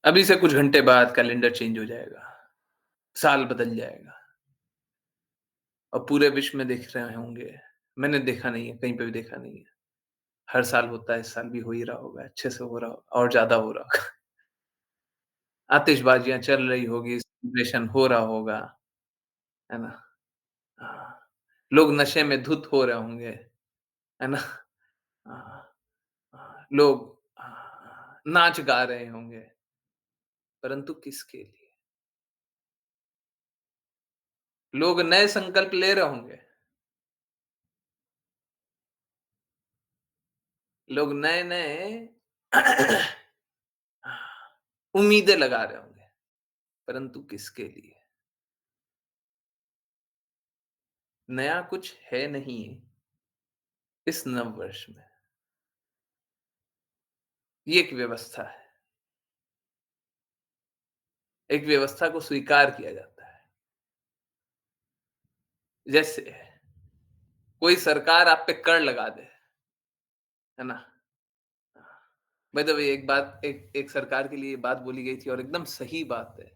अभी से कुछ घंटे बाद कैलेंडर चेंज हो जाएगा, साल बदल जाएगा और पूरे विश्व में देख रहे होंगे। मैंने देखा नहीं है, कहीं पे भी देखा नहीं है। हर साल होता है, इस साल भी हो ही रहा होगा, अच्छे से हो रहा होगा और ज़्यादा हो रहा होगा। आतिशबाजियाँ चल रही होगी, सेलिब्रेशन हो रहा होगा, है ना? हाँ, लोग नशे में धुत हो रहे होंगे, है ना? हाँ, हाँ, लोग नाच गा रहे होंगे, परंतु किसके लिए? लोग नए संकल्प ले रहे होंगे, लोग नए-नए उम्मीदें लगा रहे होंगे, परंतु किसके लिए? नया कुछ है नहीं इस नववर्ष में। ये एक व्यवस्था है। एक व्यवस्था को स्वीकार किया जाता है। जैसे कोई सरकार आप पे कर लगा दे, है ना? बाय द वे एक बात एक एक सरकार के लिए बात बोली गई थी और एकदम सही बात है।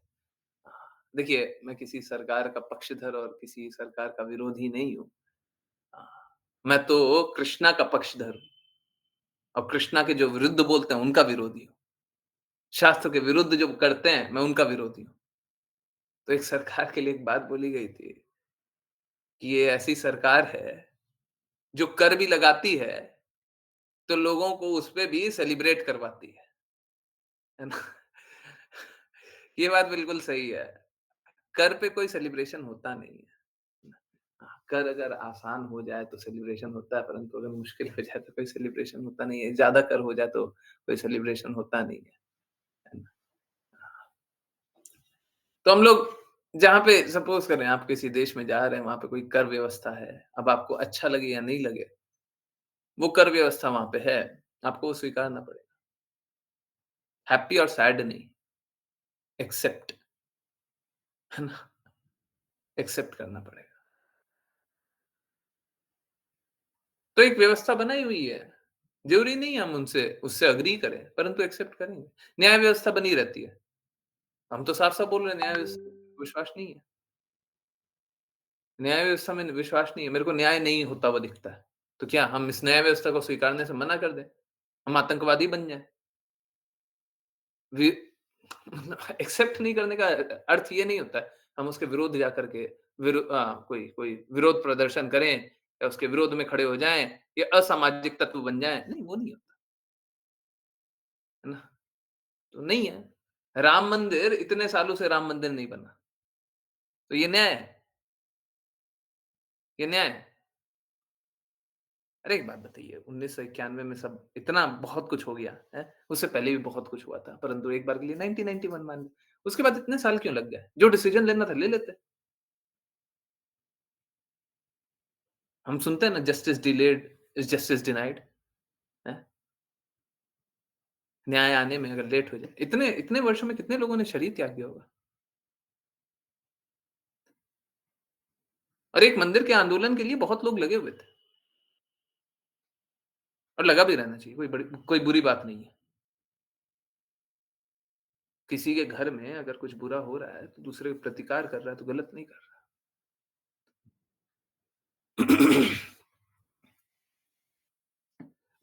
देखिए, मैं किसी सरकार का पक्षधर और किसी सरकार का विरोधी नहीं हूँ। मैं तो कृष्णा का पक्षधर हूँ और कृष्णा के जो विरुद्ध बोलते हैं, उनका विरोधी हूँ। शास्त्र के विरुद्ध जो करते हैं, मैं उनका विरोधी हूँ। तो एक सरकार के लिए एक बात बोली गई थी कि ये ऐसी सरकार है, जो कर भी लगाती है, तो लोगों को उसपे भी सेलिब्रेट करवाती है ना? ये बात बिल्कुल सही है। कर पे कोई सेलिब्रेशन होता नहीं है। हाँ, कर अगर आसान हो जाए तो सेलिब्रेशन होता है, परंतु अगर मुश्किल हो जाए तो कोई सेलिब्रेशन होता नहीं है। ज़्यादा कर हो जाए तो कोई सेलिब्रेशन होता नहीं है ना? तो हम लोग जहाँ पे सपोज़ करें आप किसी देश में जा रहे हैं, वहाँ पे कोई कर व्यवस्था है। अब आपको अच्छा लगे या नहीं लगे, वो कर व्यवस्था वहाँ पे है, आपको वो स्वीकारना पड़ेगा। हैप्पी और सैड नहीं, एक्सेप्ट है ना? एक्सेप्ट करना पड़ेगा। तो एक व्यवस्था बनाई हुई है। ज़रूरी नहीं है हम उनसे उससे एग्री करें, परंतु एक्सेप्ट करेंगे। न्याय व्यवस्था बनी रहती है। हम तो साफ-साफ बोल रहे हैं न्याय विश्वास नहीं है। न्याय व्यवस्था में विश्वास नहीं है। मेरे को न्याय नहीं होता हुआ दिखता है। तो क्या हम इस न्याय व्यवस्था को स्वीकारने से मना कर दें? हम आतंकवादी बन जाएँ? वि एक्सेप्ट नहीं करने का अर्थ ये नहीं होता है, हम उसके विरुद्ध जाकर के कोई कोई विरोध प्रदर्शन करें या उसके विरोध में खड़े हो जाएँ या असामाजिक तत्व बन जाएँ, नहीं वो नहीं होता, है ना? तो नहीं है। राम मंदिर इतने सालों से राम मंदिर नहीं बना, तो ये न्याय है, ये न्याय है। अरे एक बात बताइए 1991 में सब इतना बहुत कुछ हो गया, हैं? उससे पहले भी बहुत कुछ हुआ था, परंतु एक बार के लिए 1991 मान लें। उसके बाद इतने साल क्यों लग गए? जो डिसीज़न लेना था ले लेते। हम सुनते हैं ना justice delayed is justice denied हैं? न्याय आने में अगर लेट हो जाए इतने इतने वर्षों में कितने लोगों ने शरीर त्याग दिया होगा? और एक मंदिर के आंदोलन के लिए बहुत लोग लगे हुए थे और लगा भी रहना चाहिए, कोई बुरी बात नहीं है। किसी के घर में अगर कुछ बुरा हो रहा है, तो दूसरे प्रतिकार कर रहा है, तो गलत नहीं कर रहा।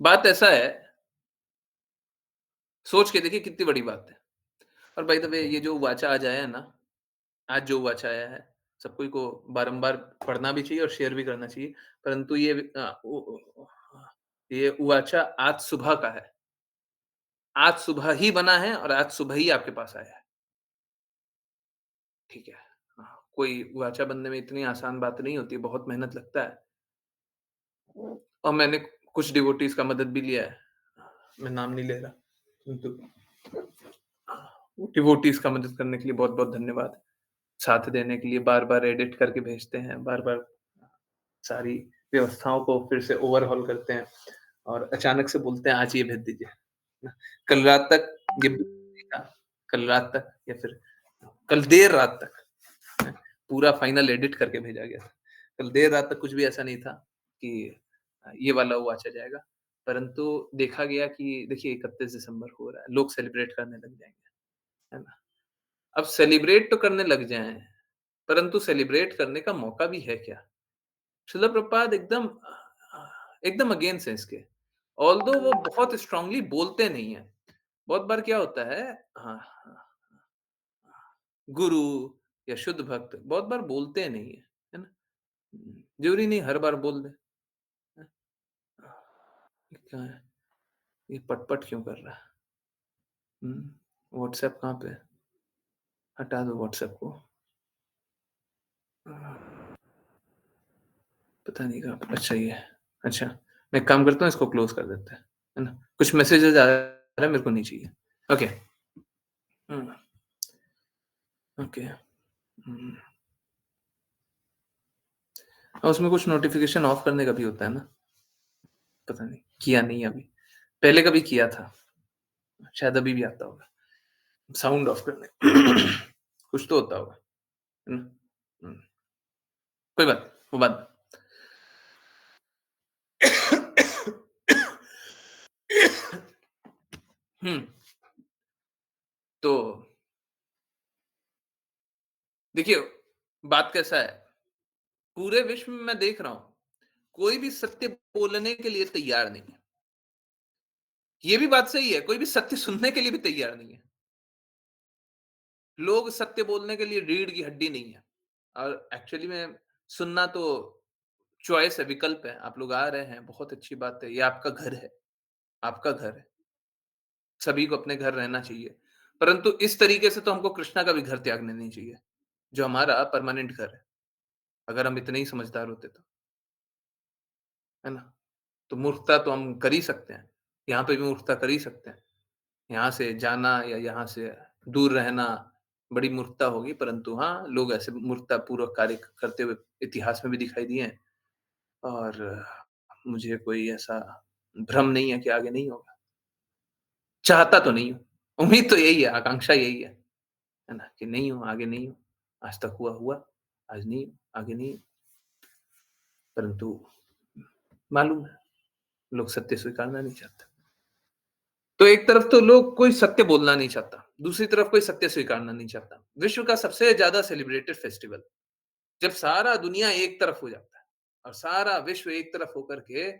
बात ऐसा है, सोच के देखिए कितनी बड़ी बात है। और बाय द वे ये जो वाचा आज आया है ना, आज जो वाचा आया है, सबको को बारंबार पढ़ना भी चाहिए और शेयर भी करना चाहिए। परंतु ये ये वाचा आज सुबह का है। आज सुबह ही बना है और आज सुबह ही आपके पास आया है। ठीक है। हाँ, कोई वाचा बनने में इतनी आसान बात नहीं होती है, बहुत मेहनत लगता है। और मैंने कुछ डिवोटीज़ का मदद भी लिया है। मैं नाम नहीं ले रहा, किंतु डिवोटीज़ का मदद करने के लिए बहुत-बहुत धन्यवाद। साथ देने के लिए बार-बार एडिट करके भेजते हैं, बार-बार सारी व्यवस्थाओं को फिर से ओवरहॉल करते हैं और अचानक से बोलते हैं आज ये भेज दीजिए। ना, कल रात तक ये था, कल रात तक या फिर कल देर रात तक पूरा फाइनल एडिट करके भेजा गया था। कल देर रात तक कुछ भी ऐसा नहीं था कि ये वाला वॉच आ जाएगा। परंतु देखा गया कि देखिए 31 दिसंबर हो रहा है, लोग सेलिब्रेट करने लग जाएँगे। है ना? अब सेलिब्रेट तो करने लग जाएँ, परंतु सेलिब्रेट करने का मौका भी है क्या? शिला प्रभुपाद एकदम अगेंस्ट हैं इसके। ऑल्दो वो बहुत स्ट्रांगली बोलते नहीं हैं। बहुत बार क्या होता है हाँ, हाँ, गुरु या शुद्ध भक्त बहुत बार बोलते नहीं है, है ना? ज़रूरी नहीं हर बार बोल दें। हैं? ये क्या है? ये पट-पट क्यों कर रहा है? हुँ, व्हाट्सएप कहाँ पे है? हटा दो व्हाट्सएप को। पता नहीं कहाँ पे अच्छा ये है। अच्छा, मैं एक काम करता हूँ इसको क्लोज़ कर देते हैं, है ना? कुछ मैसेजेज़ आ रहा है मेरे को नहीं चाहिए। ओके। हुँ, ओके। हुँ, और उसमें कुछ नोटिफ़िकेशन ऑफ करने का भी होता है ना? पता नहीं, किया नहीं अभी। पहले कभी किया था, शायद अभी भी आता होगा। साउंड ऑफ करने कुछ तो होता होगा, है ना? हुँ, कोई बात नहीं, वो बाद हुँ, तो देखिए, बात कैसा है, पूरे विश्व में मैं देख रहा हूँ, कोई भी सत्य बोलने के लिए तैयार नहीं है। ये भी बात सही है, कोई भी सत्य सुनने के लिए भी तैयार नहीं है। लोग सत्य बोलने के लिए रीढ़ की हड्डी नहीं है और एक्चुअली में सुनना तो चॉइस है, विकल्प है। आप लोग आ रहे हैं, बहुत अच्छी बात है। ये आपका घर है, आपका घर है। सभी को अपने घर रहना चाहिए। परंतु इस तरीके से तो हमको कृष्णा का भी घर त्यागना नहीं चाहिए, जो हमारा परमानेंट घर है। अगर हम इतने ही समझदार होते तो, है ना? तो मूर्खता तो हम कर ही सकते हैं। यहाँ पे भी मूर्खता कर ही सकते हैं। यहाँ से जाना या यहाँ से दूर रहना बड़ी मूर्खता होगी, परंतु हाँ, लोग ऐसे मूर्खतापूर्वक कार्य करते हुए इतिहास में भी दिखाई दिए हैं और मुझे कोई ऐसा भ्रम नहीं है कि आगे नहीं होगा। चाहता तो नहीं हूँ, उम्मीद तो यही है, आकांक्षा यही है ना? कि नहीं हो, आगे नहीं हो। आज तक हुआ, हुआ, आज नहीं हो, आगे नहीं हो, परंतु मालूम है, लोग सत्य स्वीकारना नहीं चाहते। तो एक तरफ तो लोग कोई सत्य बोलना नहीं चाहता, दूसरी तरफ कोई सत्य स्वीकारना नहीं चाहता। विश्व का सबसे ज़्यादा सेलिब्रेटेड फेस्टिवल, जब सारा दुनिया एक तरफ हो जाता है और सारा विश्व एक तरफ होकर के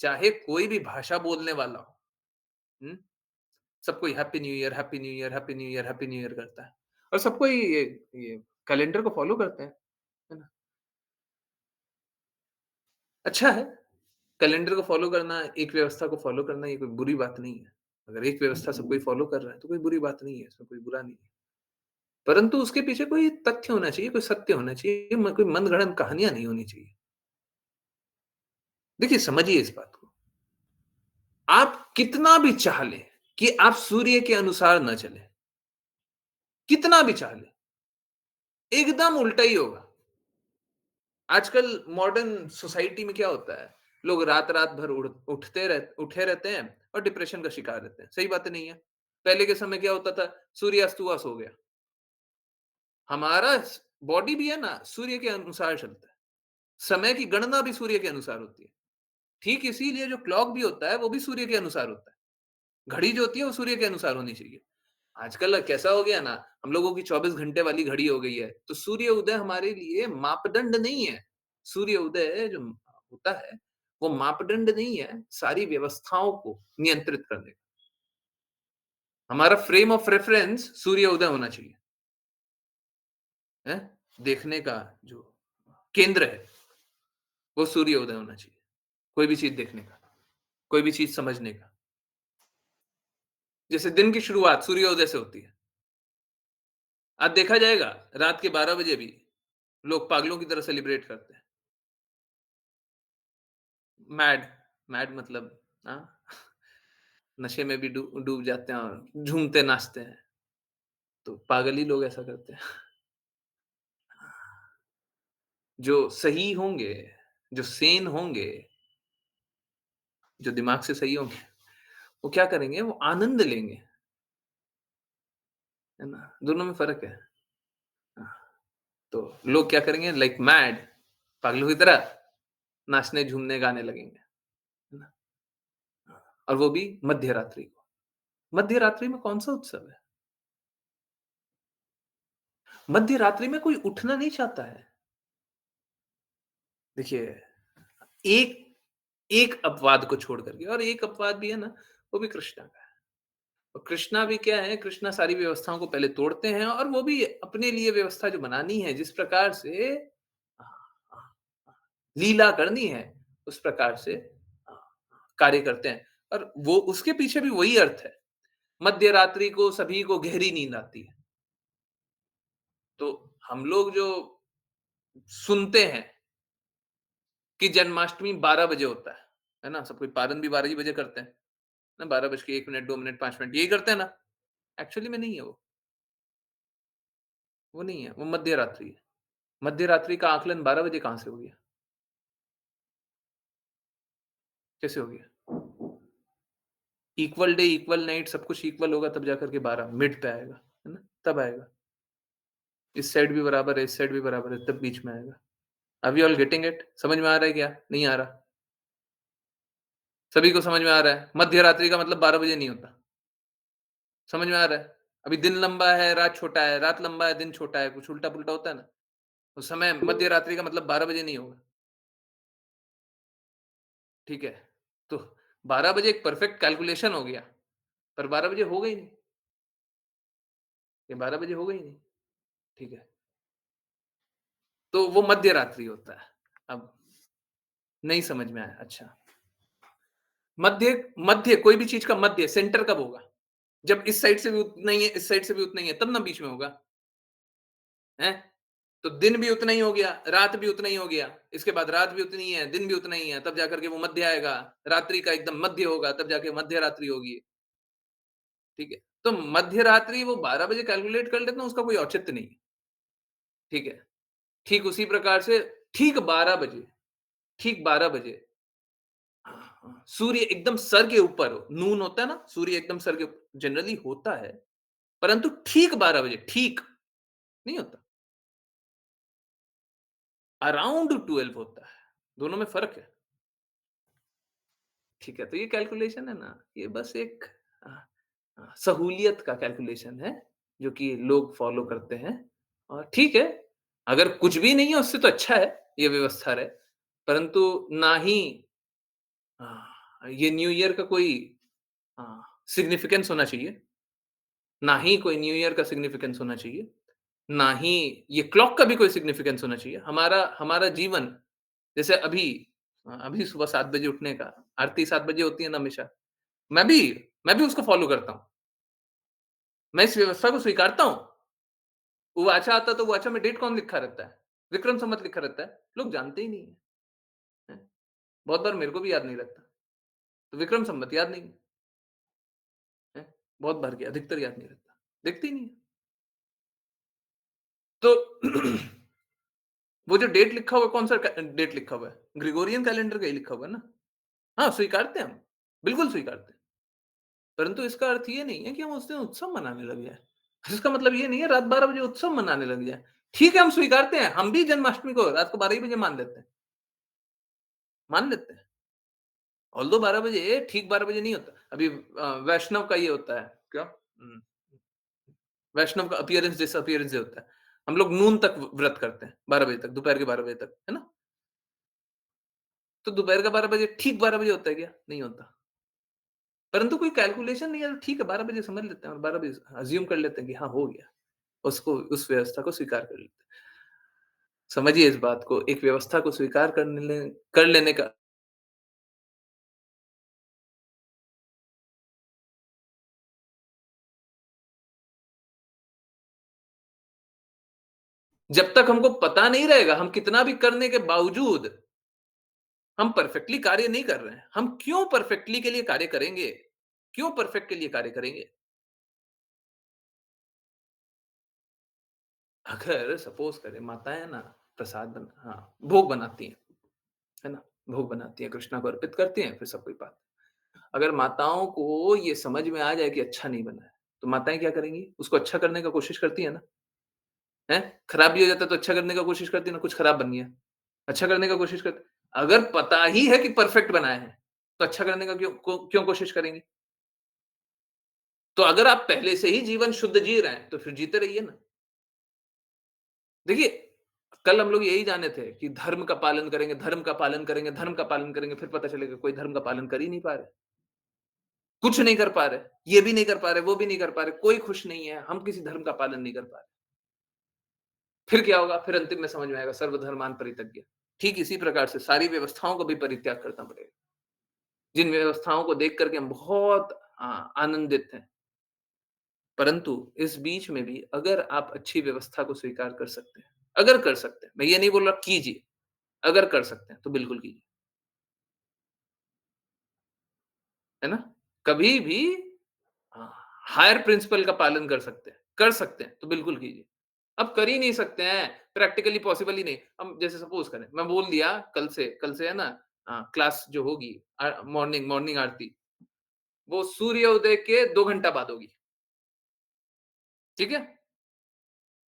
चाहे कोई भी भाषा बोलने वाला हो, हुँ? सब कोई happy new year, happy new year, happy new year, happy new year करता है और सब कोई ये कैलेंडर को फ़ॉलो करते हैं, है ना? अच्छा है, कैलेंडर को फ़ॉलो करना, एक व्यवस्था को फ़ॉलो करना ये कोई बुरी बात नहीं है। अगर एक व्यवस्था सब कोई फ़ॉलो कर रहा है, तो कोई बुरी बात नहीं है, इसमें कोई बुरा नहीं है। परंतु उसके पीछे कोई तथ्य होना चाहिए, कोई सत्य होना चाहिए, म कोई मनगढ़ंत कहानियाँ नहीं होनी चाहिए। देखिए, समझिए इस बात को। आप कितना भी चाह लें कि आप सूर्य के अनुसार न चलें, कितना भी चाह लें, एकदम उल्टा ही होगा। आजकल मॉडर्न सोसाइटी में क्या होता है, लोग रात-रात भर उठे रहते हैं और डिप्रेशन का शिकार रहते हैं। सही बात नहीं है? पहले के समय क्या होता था, सूर्य अस्त हुआ, सो गया। हमारा स बॉडी भी है ना, सूर्य के अनुसार चलता है। समय की गणना भी सूर्य के अनुसार होती है। ठीक इसीलिए जो क्लॉक भी होता है, वो भी सूर्य के अनुसार होता है। घड़ी जो होती है, वो सूर्य के अनुसार होनी चाहिए। आजकल कैसा हो गया ना, हम लोगों की 24 घंटे वाली घड़ी हो गई है, तो सूर्य उदय हमारे लिए मापदंड नहीं है। सूर्य उदय जो होता है, वो मापदंड नहीं है, सारी व्यवस्थाओं को नियंत्रित करने का। हमारा फ्रेम ऑफ रेफरेंस सूर्य उदय होना चाहिए, हैं? देखने का जो केंद्र है, वो सूर्य उदय होना चाहिए। कोई भी चीज़ देखने का, कोई भी चीज़ समझने का। जैसे दिन की शुरुआत सूर्योदय से होती है। आज देखा जाएगा, रात के 12 बजे भी लोग पागलों की तरह सेलिब्रेट करते हैं। मैड, मैड मतलब हाँ, नशे में भी डूब जाते हैं और झूमते नाचते हैं। तो पागल ही लोग ऐसा करते हैं। जो सही होंगे, जो सेन होंगे, जो दिमाग से सही होंगे, वो क्या करेंगे? वो आनंद लेंगे, है ना? दोनों में फ़र्क है। हाँ, तो लोग क्या करेंगे लाइक मैड पागलों की तरह नाचने, झूमने, गाने लगेंगे, है ना? और वो भी मध्य रात्रि को। मध्य रात्रि में कौन-सा उत्सव है? मध्य रात्रि में कोई उठना नहीं चाहता है। देखिए, एक एक अपवाद को छोड़ कर के, और एक अपवाद भी है ना, वो भी कृष्णा का है। और कृष्णा भी क्या है, कृष्णा सारी व्यवस्थाओं को पहले तोड़ते हैं, और वो भी अपने लिए व्यवस्था जो बनानी है, जिस प्रकार से अ लीला करनी है, उस प्रकार से अ, कार्य करते हैं। और वो उसके पीछे भी वही अर्थ है। मध्य रात्रि को सभी को गहरी नींद आती है। तो हम लोग जो सुनते हैं कि जन्माष्टमी 12 बजे होता है ना? सब कोई पारण भी 12 ही बजे करते हैं, ना 12 बज के 1 मिनट, 2 मिनट, 5 मिनट, यही करते हैं ना? एक्चुअली में नहीं है वो। वो नहीं है, वो मध्य रात्रि है। मध्य रात्रि का आकलन 12 बजे कहाँ से हो गया? कैसे हो गया? इक्वल डे, इक्वल नाइट, सब कुछ इक्वल होगा तब जाकर के 12 मिड पे आएगा, है ना? तब आएगा। इस साइड भी बराबर है, इस साइड भी बराबर है, तब बीच में आएगा। Are we all getting it? समझ में आ रहा है क्या? नहीं आ रहा? सभी को समझ में आ रहा है? मध्य रात्रि का मतलब 12 बजे नहीं होता। समझ में आ रहा है? अभी दिन लंबा है, रात छोटा है, रात लंबा है, दिन छोटा है, कुछ उल्टा-पुल्टा होता है ना? उस समय मध्य रात्रि का मतलब 12 बजे नहीं होगा, ठीक है? तो 12 बजे एक परफेक्ट कैलकुलेशन हो गया, पर 12 बजे होगा ही नहीं, ये 12 बजे होगा ही नहीं, ठीक है? तो वो मध्य रात्रि होता है। अब नहीं समझ में आया, अच्छा। मध्य मध्य कोई भी चीज़ का मध्य, सेंटर कब होगा? जब इस साइड से भी उतना ही है, इस साइड से भी उतना ही है, तब ना बीच में होगा, हैं? तो दिन भी उतना ही हो गया, रात भी उतना ही हो गया, इसके बाद रात भी उतनी ही है, दिन भी उतना ही है, तब जाकर के वो मध्य आएगा, रात्रि का एकदम मध्य होगा, तब जाके मध्य रात्रि होगी, ठीक है? तो मध्य रात्रि वो 12 बजे कैलकुलेट कर लेते हैं, उसका कोई औचित्य नहीं है, ठीक है? ठीक उसी प्रकार से ठीक 12 बजे, ठीक 12 बजे हाँ, हाँ, सूर्य एकदम सर के ऊपर हो, नून होता है ना, सूर्य एकदम सर के जनरली होता है, परंतु ठीक 12 बजे, ठीक नहीं होता, अराउंड 12 होता है, दोनों में फ़र्क है। ठीक है, तो ये कैलकुलेशन है ना, ये बस एक अ सहूलियत का कैलकुलेशन है, जो कि लोग फ़ॉलो करते हैं, और ठीक है, अगर कुछ भी नहीं है उससे तो अच्छा है, ये व्यवस्था रहे, परंतु ना ही ये न्यू ईयर का कोई अ, सिग्निफिकेंस होना चाहिए, ना ही कोई न्यू ईयर का सिग्निफिकेंस होना चाहिए, ना ही ये क्लॉक का भी कोई सिग्निफिकेंस होना चाहिए। हमारा हमारा जीवन जैसे अभी सुबह 7 बजे उठने का, आरती 7 बजे होती है ना हमेशा, मैं भी मैं भी उसको फ़ॉलो करता हूँ। मैं इस व्यवस्था को स्वीकारता हूँ। वो वाचा आता है तो वाचा में डेट कौन लिखा रहता है? विक्रम संवत लिखा रहता है। लोग जानते ही नहीं है, हैं? बहुत बार मेरे को भी याद नहीं रहता। तो विक्रम संवत याद नहीं है, हैं? बहुत बार क्या अधिकतर याद नहीं रहता। देखते ही नहीं है। तो वो जो डेट लिखा हुआ है कौन-सा डेट लिखा हुआ है? ग्रेगोरियन कैलेंडर का ही लिखा हुआ है ना? हाँ, स्वीकारते हैं हम। बिल्कुल स्वीकारते हैं। परंतु इसका अर्थ ये नहीं है कि हम उस दिन उत्सव मनाने लग जाएँ। इसका मतलब ये नहीं है रात 12 बजे उत्सव मनाने लग जाएँ। ठीक है, हम स्वीकारते हैं। हम भी जन्माष्टमी को रात को 12 ही बजे मान लेते हैं। मान लेते हैं। ऑल्दो 12 बजे ठीक 12 बजे नहीं होता। अभी वैष्णव का ये होता है, क्या? वैष्णव का अपीयरेंस डिसअपीयरेंस डे होता है। हम लोग नून तक व्रत करते हैं, 12 बजे तक, दोपहर के 12 बजे तक, है ना? तो दोपहर का 12 बजे ठीक 12 बजे होता है क्या? नहीं होता। परंतु कोई कैलकुलेशन नहीं है, तो ठीक है 12 बजे समझ लेते हैं और 12 बजे अज़्यूम कर लेते हैं कि हाँ, हो गया। उसको उस व्यवस्था को स्वीकार कर लेते हैं। समझिए इस बात को, एक व्यवस्था को स्वीकार कर लेने का जब तक हमको पता नहीं रहेगा, हम कितना भी करने के बावजूद हम परफेक्टली कार्य नहीं कर रहे हैं। हम क्यों परफेक्टली के लिए कार्य करेंगे? क्यों परफेक्ट के लिए कार्य करेंगे? अगर सपोज़ करें माताएँ ना प्रसाद भोग बनाती हैं, है ना? भोग बनाती हैं, कृष्णा को अर्पित करती हैं, फिर सब कोई पाता है। अगर माताओं को ये समझ में आ जाए कि अच्छा नहीं बना है, तो माताएँ क्या करेंगी? उसको अच्छा करने का कोशिश करती हैं ना, हैं? खराब भी हो जाता है तो अच्छा करने का कोशिश करती है ना, कुछ खराब बन गया, अच्छा करने का कोशिश करते अगर पता ही है कि परफेक्ट बनाए हैं, तो अच्छा करने का क्यों कोशिश करेंगी? तो अगर आप पहले से ही जीवन शुद्ध जी रहे हैं, तो फिर जीते रहिए ना। देखिए, कल हम लोग यही जाने थे कि धर्म का पालन करेंगे, धर्म का पालन करेंगे, धर्म का पालन करेंगे, फिर पता चलेगा कोई धर्म का पालन कर ही नहीं पा रहे। कुछ नहीं कर पा रहे, ये भी नहीं कर पा रहे, वो भी नहीं कर पा रहे, कोई खुश नहीं है, हम किसी धर्म का पालन नहीं कर पा रहे। फिर क्या होगा? फिर अंतिम में समझ में आएगा सर्वधर्मान् परित्यज्य। ठीक इसी प्रकार से सारी व्यवस्थाओं को भी परित्याग करना पड़ेगा। जिन व्यवस्थाओं को देख कर के हम बहुत आनंदित हैं, परंतु इस बीच में भी अगर आप अच्छी व्यवस्था को स्वीकार कर सकते हैं, अगर कर सकते हैं, मैं ये नहीं बोल रहा कीजिए, अगर कर सकते हैं तो बिल्कुल कीजिए, है ना? कभी भी हाँ, हायर प्रिंसिपल का पालन कर सकते हैं तो बिल्कुल कीजिए। अब कर ही नहीं सकते हैं, प्रैक्टिकली पॉसिबल ही नहीं। हम जैसे सपोज़ करें, मैं बोल दिया कल से है ना क्लास जो होगी मॉर्निंग मॉर्निंग आरती, वो सूर्योदय के 2 घंटा बाद होगी, ठीक है?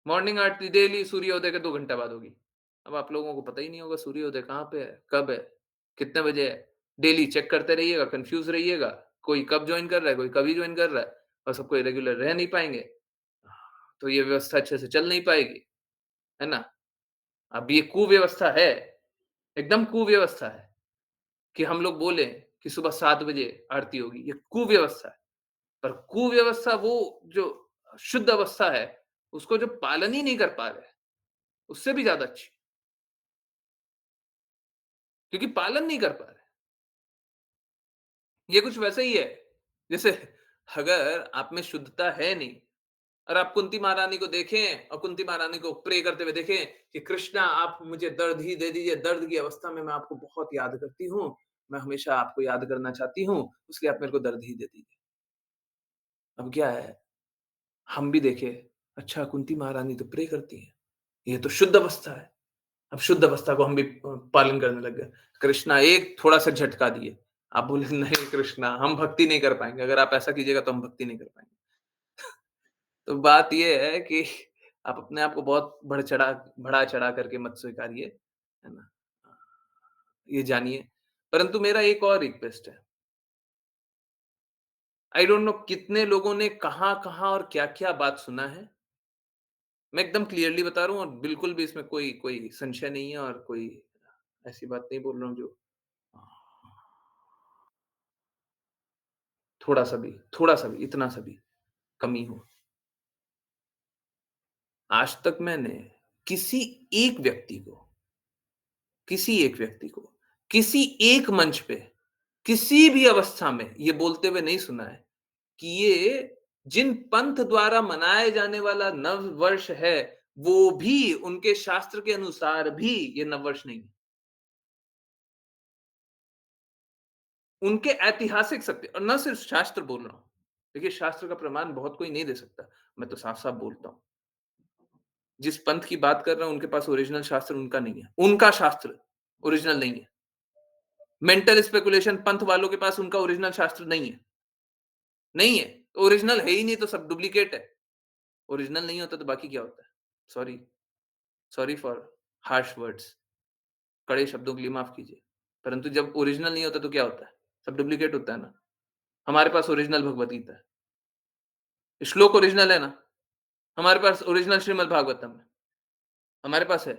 मॉर्निंग आरती डेली सूर्योदय के 2 घंटा बाद होगी। अब आप लोगों को पता ही नहीं होगा सूर्योदय कहाँ पे है, कब है, कितने बजे है। डेली चेक करते रहिएगा, कन्फ्यूज़ रहिएगा। कोई कब जॉइन कर रहा है, कोई कभी जॉइन कर रहा है और सब कोई रेगुलर रह नहीं पाएँगे। तो ये व्यवस्था अच्छे से चल नहीं पाएगी, है ना? अब ये कुव्यवस्था है, एकदम कुव्यवस्था है कि हम लोग बोलें कि सुबह 7 बजे आरती होगी, ये कुव्यवस्था है। पर कुव्यवस्था वो जो शुद्ध अवस्था है, उसको जो पालन ही नहीं कर पा रहे, उससे भी ज़्यादा अच्छी, क्योंकि पालन नहीं कर पा रहे। ये कुछ वैसा ही है, जैसे अगर आप में शुद्धता है नहीं और आप कुंती महारानी को देखें और कुंती महारानी को प्रे करते हुए देखें कि कृष्णा आप मुझे दर्द ही दे दीजिए, दर्द की अवस्था में मैं आपको बहुत याद करती हूँ, मैं हमेशा आपको याद करना चाहती हूँ, इसलिए आप मेरे को दर्द ही दे दीजिए। अब क्या है, हम भी देखें, अच्छा कुंती महारानी तो प्रे करती हैं, ये तो शुद्ध अवस्था है। अब शुद्ध अवस्था को हम भी पालन करने लग गए। कृष्णा एक थोड़ा-सा झटका दिए। आप बोले नहीं कृष्णा हम भक्ति नहीं कर पाएँगे, अगर आप ऐसा कीजिएगा तो हम भक्ति नहीं कर पाएँगे। तो बात ये है कि आप अपने आप को बहुत बढ़ा-चढ़ा करके मत स्वीकारिए, है ना? ये जानिए। परंतु मेरा एक और रिक्वेस्ट है। आई डोंट नो कितने लोगों ने कहाँ-कहाँ और क्या-क्या बात सुना है। मैं एकदम क्लियरली बता रहा हूँ और बिल्कुल भी इसमें कोई कोई संशय नहीं है और कोई ऐसी बात नहीं बोल रहा हूँ जो थोड़ा-सा भी, इतना सा भी कमी हो। आज तक मैंने किसी एक व्यक्ति को किसी एक व्यक्ति को, किसी एक मंच पे, किसी भी अवस्था में ये बोलते हुए नहीं सुना है कि ये जिन पंथ द्वारा मनाए जाने वाला नव वर्ष है, वो भी उनके शास्त्र के अनुसार भी ये नववर्ष नहीं है। उनके ऐतिहासिक सत्य और ना सिर्फ शास्त्र बोल रहा हूँ। देखिए शास्त्र का प्रमाण बहुत कोई नहीं दे सकता। मैं तो साफ-साफ बोलता हूँ। जिस पंथ की बात कर रहा हूँ उनके पास ओरिजिनल शास्त्र उनका नहीं है। उनका शास्त्र ओरिजिनल नहीं है। मेंटल स्पेकुलेशन पंथ वालों के पास उनका ओरिजिनल शास्त्र नहीं है। नहीं है। ओरिजिनल है ही नहीं तो सब डुप्लीकेट है। ओरिजिनल नहीं होता तो बाकी क्या होता है? Sorry, sorry for harsh words कड़े शब्दों के लिए माफ कीजिए। परंतु जब ओरिजिनल नहीं होता तो क्या होता है? सब डुप्लीकेट होता है ना। हमारे पास ओरिजिनल भगवद गीता है। श्लोक ओरिजिनल है ना। हमारे पास ओरिजिनल श्रीमद् भागवतम है। हमारे पास है।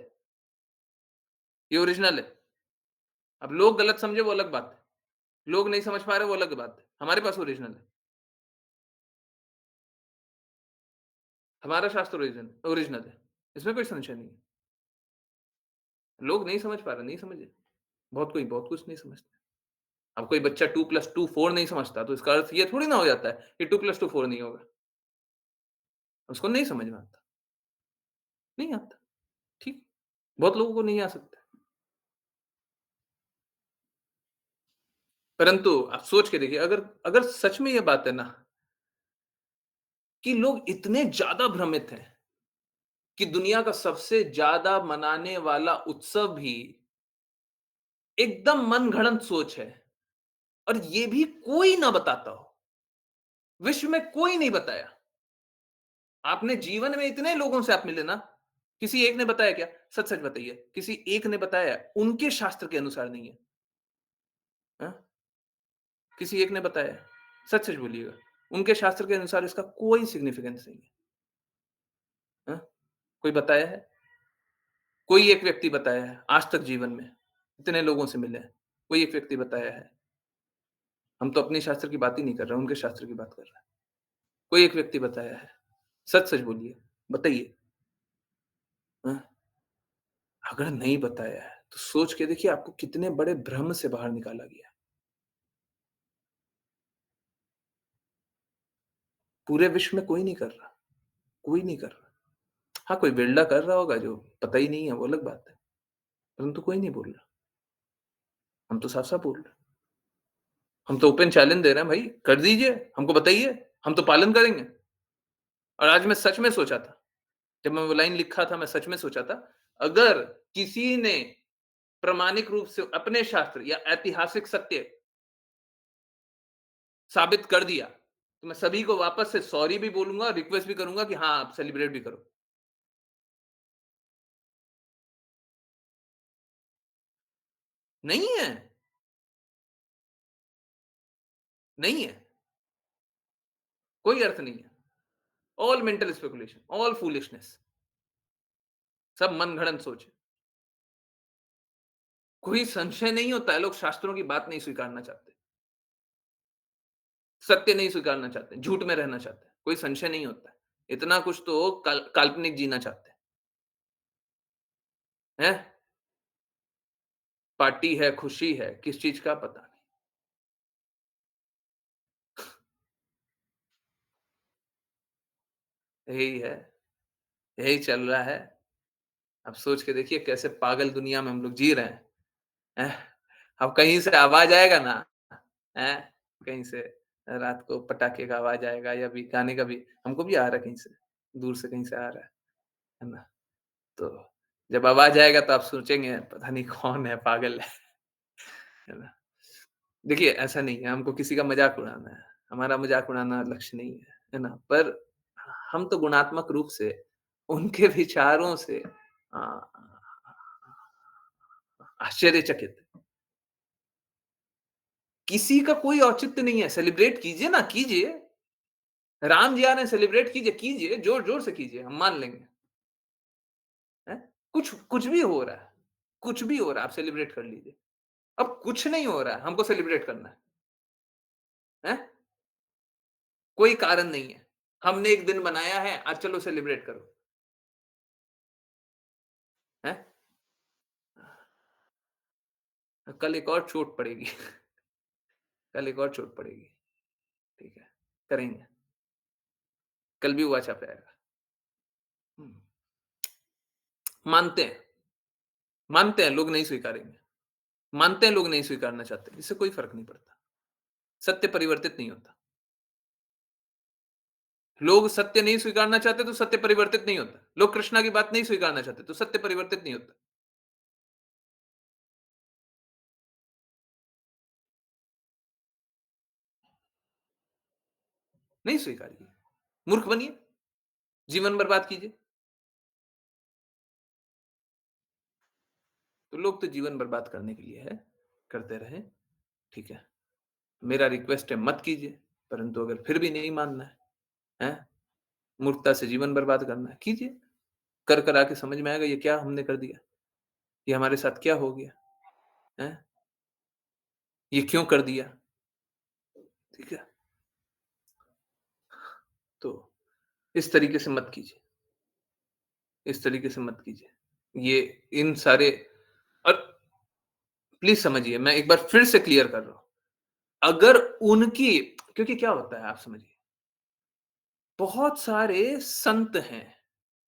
ये ओरिजिनल है। अब लोग गलत समझे वो अलग बात है। लोग नहीं समझ पा रहे वो अलग बात है। हमारे पास ओरिजिनल है। हमारा शास्त्र ओरिजिनल है। इसमें कोई संशय नहीं है। लोग नहीं समझ पा रहे, नहीं समझे। बहुत कुछ नहीं समझते। अब कोई बच्चा 2 + 2 4 नहीं समझता तो इसका अर्थ ये थोड़ी ना हो जाता है कि 2 + 2 4 नहीं होगा। उसको नहीं समझ में आता। नहीं आता, ठीक। बहुत लोगों को नहीं आ सकता। परंतु आप सोच के देखिए अगर अगर सच में ये बात है ना कि लोग इतने ज़्यादा भ्रमित हैं कि दुनिया का सबसे ज़्यादा मनाने वाला उत्सव भी एकदम मनगढ़ंत सोच है और ये भी कोई ना बताता हो। विश्व में कोई नहीं बताया। आपने जीवन में इतने लोगों से आप मिले ना, किसी एक ने बताया क्या? सच-सच बताइए, किसी एक ने बताया? उनके शास्त्र के अनुसार नहीं है। हाँ? किसी एक ने बताया? सच-सच बोलिएगा। उनके शास्त्र के अनुसार इसका कोई सिग्निफिकेंस नहीं है। हाँ? कोई बताया है? कोई एक व्यक्ति बताया है, आज तक जीवन में, इतने लोगों से मिले हैं, कोई एक व्यक्ति बताया है। हम तो अपने शास्त्र की बात ही नहीं कर रहे, उनके शास्त्र की बात कर रहे हैं। कोई एक व्यक्ति बताया है। सच-सच बोलिए, बताइए। हाँ, अगर नहीं बताया है, तो सोच के देखिए आपको कितने बड़े भ्रम से बाहर निकाला गया है। पूरे विश्व में कोई नहीं कर रहा, कोई नहीं कर रहा। हाँ, कोई वेल्डा कर रहा होगा जो पता ही नहीं है, वो अलग बात है, परंतु कोई नहीं बोल रहा। हम तो साफ-साफ बोल रहे हैं। हम तो ओपन चैलेंज दे रहे हैं भाई, कर दीजिए, हमको बताइए, हम तो पालन करेंगे। और आज मैं सच में सोचा था, जब मैं वो लाइन लिखा था, मैं सच में सोचा था, अगर किसी ने प्रामाणिक रूप से अपने शास्त्र या ऐतिहासिक सत्य साबित कर दिया, तो मैं सभी को वापस से सॉरी भी बोलूँगा और रिक्वेस्ट भी करूँगा कि हाँ, आप सेलिब्रेट भी करो। नहीं है, नहीं है, कोई अर्थ नहीं है। All mental speculation, all foolishness, सब मनगढ़ंत सोच है। कोई संशय नहीं होता है, लोग शास्त्रों की बात नहीं स्वीकारना चाहते, सत्य नहीं स्वीकारना चाहते, झूठ में रहना चाहते हैं, कोई संशय नहीं होता है। इतना कुछ तो काल्पनिक जीना चाहते हैं, हैं? पार्टी है, खुशी है, किस चीज़ का पता नहीं। यही है, यही चल रहा है। अब सोच के देखिए कैसे पागल दुनिया में हम लोग जी रहे हैं, हैं? अब कहीं से आवाज़ आएगा ना, हैं? कहीं से रात को पटाखे का आवाज़ आएगा या भी गाने का भी हमको भी आ रहा है कहीं से, दूर से कहीं से आ रहा है ना? तो जब आवाज़ आएगा तो आप सोचेंगे पता नहीं कौन है, पागल है ना? देखिए ऐसा नहीं है, हमको किसी का मज़ाक उड़ाना है, हमारा मज़ाक उड़ाना लक्ष्य नहीं है ना? पर हम तो गुणात्मक रूप से उनके विचारों से अ, आश्चर्यचकित। किसी का कोई औचित्य नहीं है, सेलिब्रेट कीजिए ना, कीजिए। राम जी आ रहे हैं, सेलिब्रेट कीजिए, कीजिए, ज़ोर-ज़ोर से कीजिए, हम मान लेंगे, हैं? कुछ कुछ भी हो रहा है, कुछ भी हो रहा है, आप सेलिब्रेट कर लीजिए। अब कुछ नहीं हो रहा है, हमको सेलिब्रेट करना है, हैं? कोई कारण नहीं है। हमने एक दिन बनाया है, आज चलो सेलिब्रेट करो, हैं? कल एक और चोट पड़ेगी, कल एक और चोट पड़ेगी, ठीक है? करेंगे, कल भी हुआ छप जाएगा। हुँ, मानते हैं, मानते हैं लोग नहीं स्वीकारेंगे, मानते हैं लोग नहीं स्वीकारना चाहते, इससे कोई फ़र्क नहीं पड़ता। सत्य परिवर्तित नहीं होता। लोग सत्य नहीं स्वीकारना चाहते तो सत्य परिवर्तित नहीं होता। लोग कृष्णा की बात नहीं स्वीकारना चाहते तो सत्य परिवर्तित नहीं होता। नहीं स्वीकारिए, मूर्ख बनिए, जीवन बर्बाद कीजिए। तो लोग तो जीवन बर्बाद करने के लिए है, करते रहें, ठीक है। मेरा रिक्वेस्ट है मत कीजिए, परंतु अगर फिर भी नहीं मानना है, हैं? मूर्खता से जीवन बर्बाद करना है, कीजिए। कर आके समझ में आएगा ये क्या हमने कर दिया, ये हमारे साथ क्या हो गया, हैं? ये क्यों कर दिया, ठीक है? तो इस तरीके से मत कीजिए, इस तरीके से मत कीजिए। ये इन सारे और प्लीज़ समझिए, मैं एक बार फिर से क्लियर कर रहा हूँ। अगर उनकी क्योंकि क्या होता है आप समझिए, बहुत सारे संत हैं,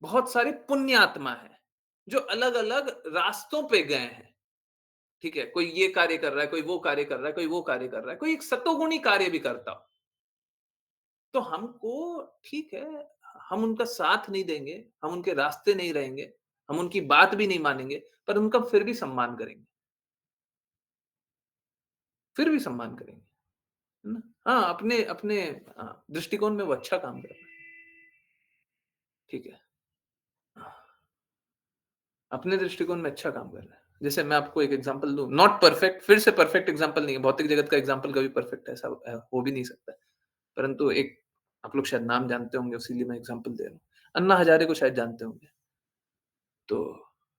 बहुत सारे पुण्यात्मा हैं, जो अलग-अलग रास्तों पे गए हैं, ठीक है? कोई ये कार्य कर रहा है, कोई वो कार्य कर रहा है, कोई वो कार्य कर रहा है, कोई एक सतोगुणी कार्य भी करता हो। तो हमको ठीक है, हम उनका साथ नहीं देंगे, हम उनके रास्ते नहीं रहेंगे, हम उनकी बात भी नहीं मानेंगे, पर उनका फिर भी सम्मान करेंगे, फिर भी सम्मान करेंगे, है ना? हाँ, अपने अपने दृष्टिकोण में वो अच्छा काम कर रहा है, ठीक है। अपने दृष्टिकोण में अच्छा काम कर रहा है। जैसे मैं आपको एक एग्ज़ाम्पल दूँ, नॉट परफेक्ट फिर से परफेक्ट एग्ज़ाम्पल नहीं है, भौतिक जगत का एग्ज़ाम्पल कभी परफेक्ट ऐसा हो भी नहीं सकता है। परंतु एक आप लोग शायद नाम जानते होंगे, इसीलिए मैं एग्ज़ाम्पल दे रहा हूँ। अन्ना हज़ारे को शायद जानते होंगे। तो